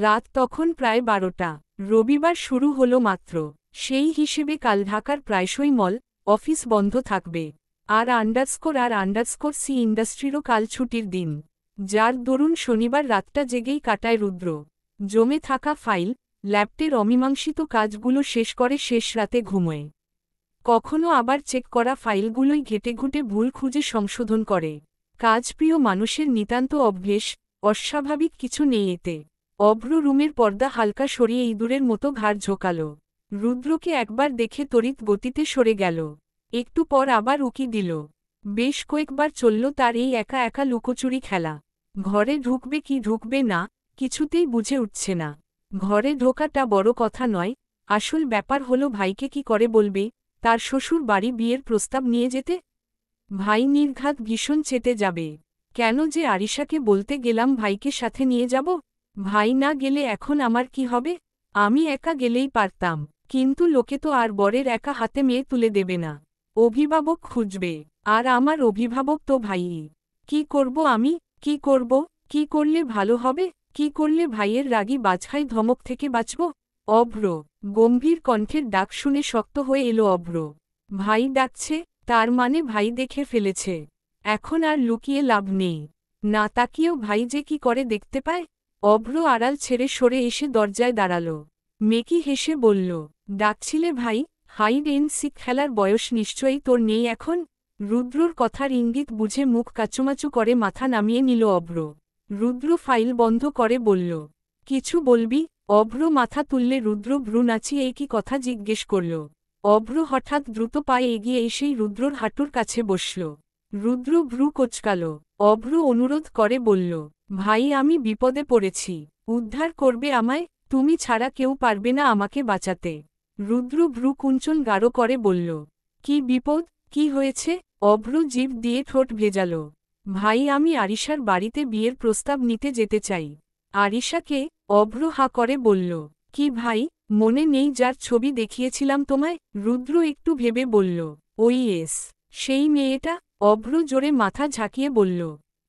রাত তখন প্রায় ১২টা। রবিবার শুরু হলো মাত্র। সেই হিসেবে কাল ঢাকার প্রায়শই মল, অফিস বন্ধ থাকবে। আর__সি ইন্ডাস্ট্রিরও কাল ছুটির দিন, যার দরুন শনিবার রাতটা জেগেই কাটায় রুদ্র। জমে থাকা ফাইল, ল্যাপটের অমীমাংসিত কাজগুলো শেষ করে শেষ রাতে ঘুমোয়। কখনো আবার চেক করা ফাইলগুলোই ঘেটে ঘুটে ভুল খুঁজে সংশোধন করে। কাজপ্রিয় মানুষের নিতান্ত অভ্যেস, অস্বাভাবিক কিছু নেই এতে। অভ্র রুমের পর্দা হালকা সরিয়ে ইঁদুরের মতো ঘাড় ঝোঁকাল। রুদ্রকে একবার দেখে তড়িৎ গতিতে সরে গেল। একটু পর আবার উকি দিল। বেশ কয়েকবার চলল তার এই একা একা লুকোচুরি খেলা। ঘরে ঢুকবে কি ঢুকবে না কিছুতেই বুঝে উঠছে না। ঘরে ঢোকাটা বড় কথা নয়, আসল ব্যাপার হলো ভাইকে কি করে বলবে তার শ্বশুর বাড়ি বিয়ের প্রস্তাব নিয়ে যেতে। ভাই নির্ঘাত ভীষণ চেতে যাবে। কেন যে আরিশাকে বলতে গেলাম ভাইকে সাথে নিয়ে যাব? ভাই না গেলে এখন আমার কি হবে? আমি একা গেলেই পারতাম, কিন্তু লোকে তো আর বরের একা হাতে মেয়ে তুলে দেবে না, অভিভাবক খুঁজবে, আর আমার অভিভাবক তো ভাইই। কি করব আমি, কি করব, কি করলে ভালো হবে, কি করলে ভাইয়ের রাগী বাজখাই ধমক থেকে বাঁচব? অভ্র, গম্ভীর কণ্ঠের ডাক শুনে শক্ত হয়ে এলো অভ্র। ভাই ডাকছে, তার মানে ভাই দেখে ফেলেছে। এখন আর লুকিয়ে লাভ নেই। না তাকিয়েও ভাই যে কি করে দেখতে পায়। অভ্র আড়াল ছেড়ে সরে এসে দরজায় দাঁড়াল। মেকি হেসে বলল, ডাকছিলে ভাই? হাইড এন্ড সিক খেলার বয়স নিশ্চয়ই তোর নেই এখন? রুদ্রর কথার ইঙ্গিত বুঝে মুখ কাচুমাচু করে মাথা নামিয়ে নিল অভ্র। রুদ্র ফাইল বন্ধ করে বলল, কিছু বলবি? অভ্র মাথা তুললে রুদ্র ভ্রু নাচিয়ে এই কি কথা জিজ্ঞেস করল। অভ্র হঠাৎ দ্রুত পায়ে এগিয়ে এসেই রুদ্রর হাঁটুর কাছে বসল। রুদ্র ভ্রু কোচকাল। অভ্র অনুরোধ করে বলল, ভাই আমি বিপদে পড়েছি, উদ্ধার করবে আমায়, তুমি ছাড়া কেউ পারবে না আমাকে বাঁচাতে। রুদ্র ভ্রু কুঞ্চন গাঢ় করে বলল, কি বিপদ, কি হয়েছে? অভ্র জিভ দিয়ে ঠোঁট ভেজাল। ভাই আমি আরিশার বাড়িতে বিয়ের প্রস্তাব নিতে যেতে চাই। আরিশাকে? অভ্র হা করে বলল, কি ভাই, মনে নেই যার ছবি দেখিয়েছিলাম তোমায়? রুদ্র একটু ভেবে বলল, ওই এস, সেই মেয়েটা। অভ্র জোরে মাথা ঝাঁকিয়ে বলল,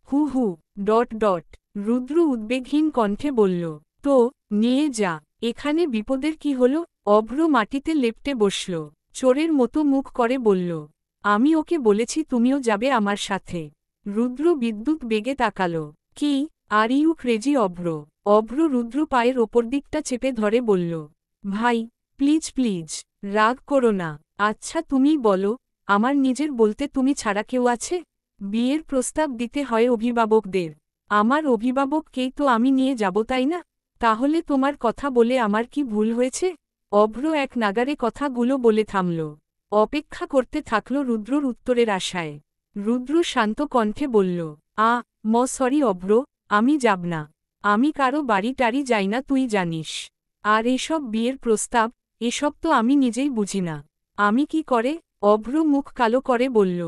হু হু, ডট ডট। রুদ্র উদ্বেগহীন কণ্ঠে বলল, তো নিয়ে যা, এখানে বিপদের কি হল? অভ্র মাটিতে লেপ্টে বসল, চোরের মতো মুখ করে বলল, আমি ওকে বলেছি তুমিও যাবে আমার সাথে। রুদ্র বিদ্যুৎ বেগে তাকাল, কি, আর ইউ ক্রেজি অভ্র? অভ্র রুদ্র পায়ের ওপর দিকটা চেপে ধরে বলল, ভাই প্লিজ প্লিজ, রাগ করো না। আচ্ছা তুমি বলো, আমার নিজের বলতে তুমি ছাড়া কেউ আছে? বিয়ের প্রস্তাব দিতে হয় অভিভাবকদের। আমার অভিভাবককেই তো আমি নিয়ে যাব তাই না? তাহলে তোমার কথা বলে আমার কি ভুল হয়েছে? অভ্র এক নাগারে কথাগুলো বলে থামল। অপেক্ষা করতে থাকল রুদ্রর উত্তরের আশায়। রুদ্র শান্ত কণ্ঠে বলল, সরি অভ্র, আমি যাব না। আমি কারো বাড়ি টাড়ি যাই না তুই জানিস। আর এসব বিয়ের প্রস্তাব, এসব তো আমি নিজেই বুঝি না। আমি কি করে? অভ্র মুখ কালো করে বলল,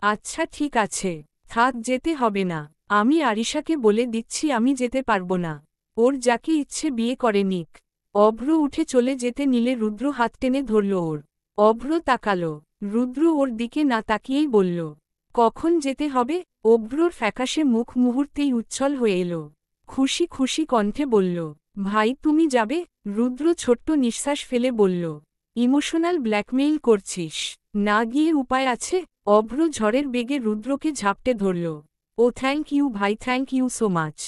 আচ্ছা ঠিক আছে, থাক যেতে হবে না। আমি আরিশাকে বলে দিচ্ছি আমি যেতে পারবো না। ওর যাকে ইচ্ছে বিয়ে করে নিক। অভ্র উঠে চলে যেতে নিলে রুদ্র হাত টেনে ধরল ওর। অভ্র তাকাল। রুদ্র ওর দিকে না তাকিয়েই বলল, কখন যেতে হবে? অভ্রর ফ্যাকাশে মুখ মুহূর্তেই উচ্ছল হয়ে এলো। খুশি খুশি কণ্ঠে বলল, ভাই তুমি যাবে? রুদ্র ছোট্ট নিঃশ্বাস ফেলে বলল, ইমোশনাল ব্ল্যাকমেইল করছিস? না গিয়ে উপায় আছে? অভ্র ঝড়ের বেগে রুদ্রকে ঝাপটে ধরল। ও থ্যাংক ইউ ভাই, থ্যাংক ইউ সো মাচ।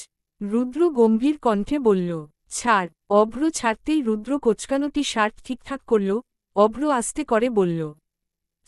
রুদ্র গম্ভীর কণ্ঠে বলল, ছাড়। অভ্র ছাড়তেই রুদ্র কোচকানোটি শার্ট ঠিকঠাক করল। অভ্র আস্তে করে বলল,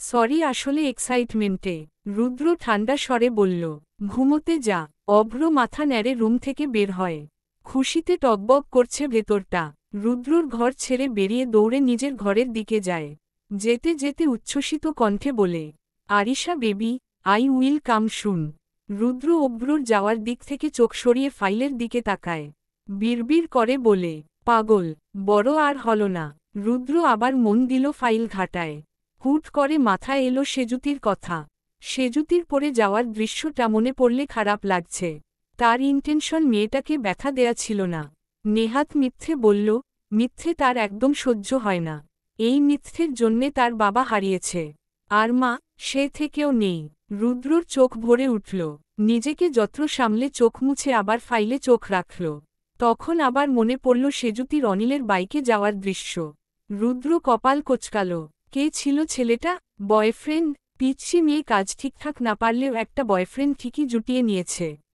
সরি আসলে এক্সাইটমেন্টে। রুদ্র ঠান্ডা স্বরে বলল, ঘুমোতে যা। অভ্র মাথা নেড়ে রুম থেকে বের হয়। খুশিতে টগবগ করছে ভেতরটা। রুদ্রর ঘর ছেড়ে বেরিয়ে দৌড়ে নিজের ঘরের দিকে যায়। যেতে যেতে উচ্ছ্বসিত কণ্ঠে বলে, Arisha baby, I will come soon. Rudra অভ্রর যাওয়ার দিক থেকে চোখ সরিয়ে ফাইলের দিকে তাকায়। বিড়বিড় করে বলে, পাগল, বড় আর হল না। রুদ্র আবার মন দিল ফাইল ঘাটায়। হুট করে মাথায় এলো সেজুতির কথা। সেজুতির পরে যাওয়ার দৃশ্যটা মনে পড়লে খারাপ লাগছে। তার ইন্টেনশন মেয়েটাকে ব্যথা দেয়া ছিল না। নেহাত মিথ্যে বলল, মিথ্যে তার একদম সহ্য হয় না। এই মিথ্যের জন্যে তার বাবা হারিয়েছে। আর মা, সে থেকেও নেই। রুদ্রর চোখ ভরে উঠল। নিজেকে যত্র সামলে চোখ মুছে আবার ফাইলে চোখ রাখল। তখন আবার মনে পড়ল সেজুতির অনিলের বাইকে যাওয়ার দৃশ্য। রুদ্র কপাল কোচকাল। কে ছিল ছেলেটা? বয়ফ্রেন্ড? পিচ্ছি মেয়ে, কাজ ঠিকঠাক না পারলেও একটা বয়ফ্রেন্ড ঠিকই জুটিয়ে নিয়েছে।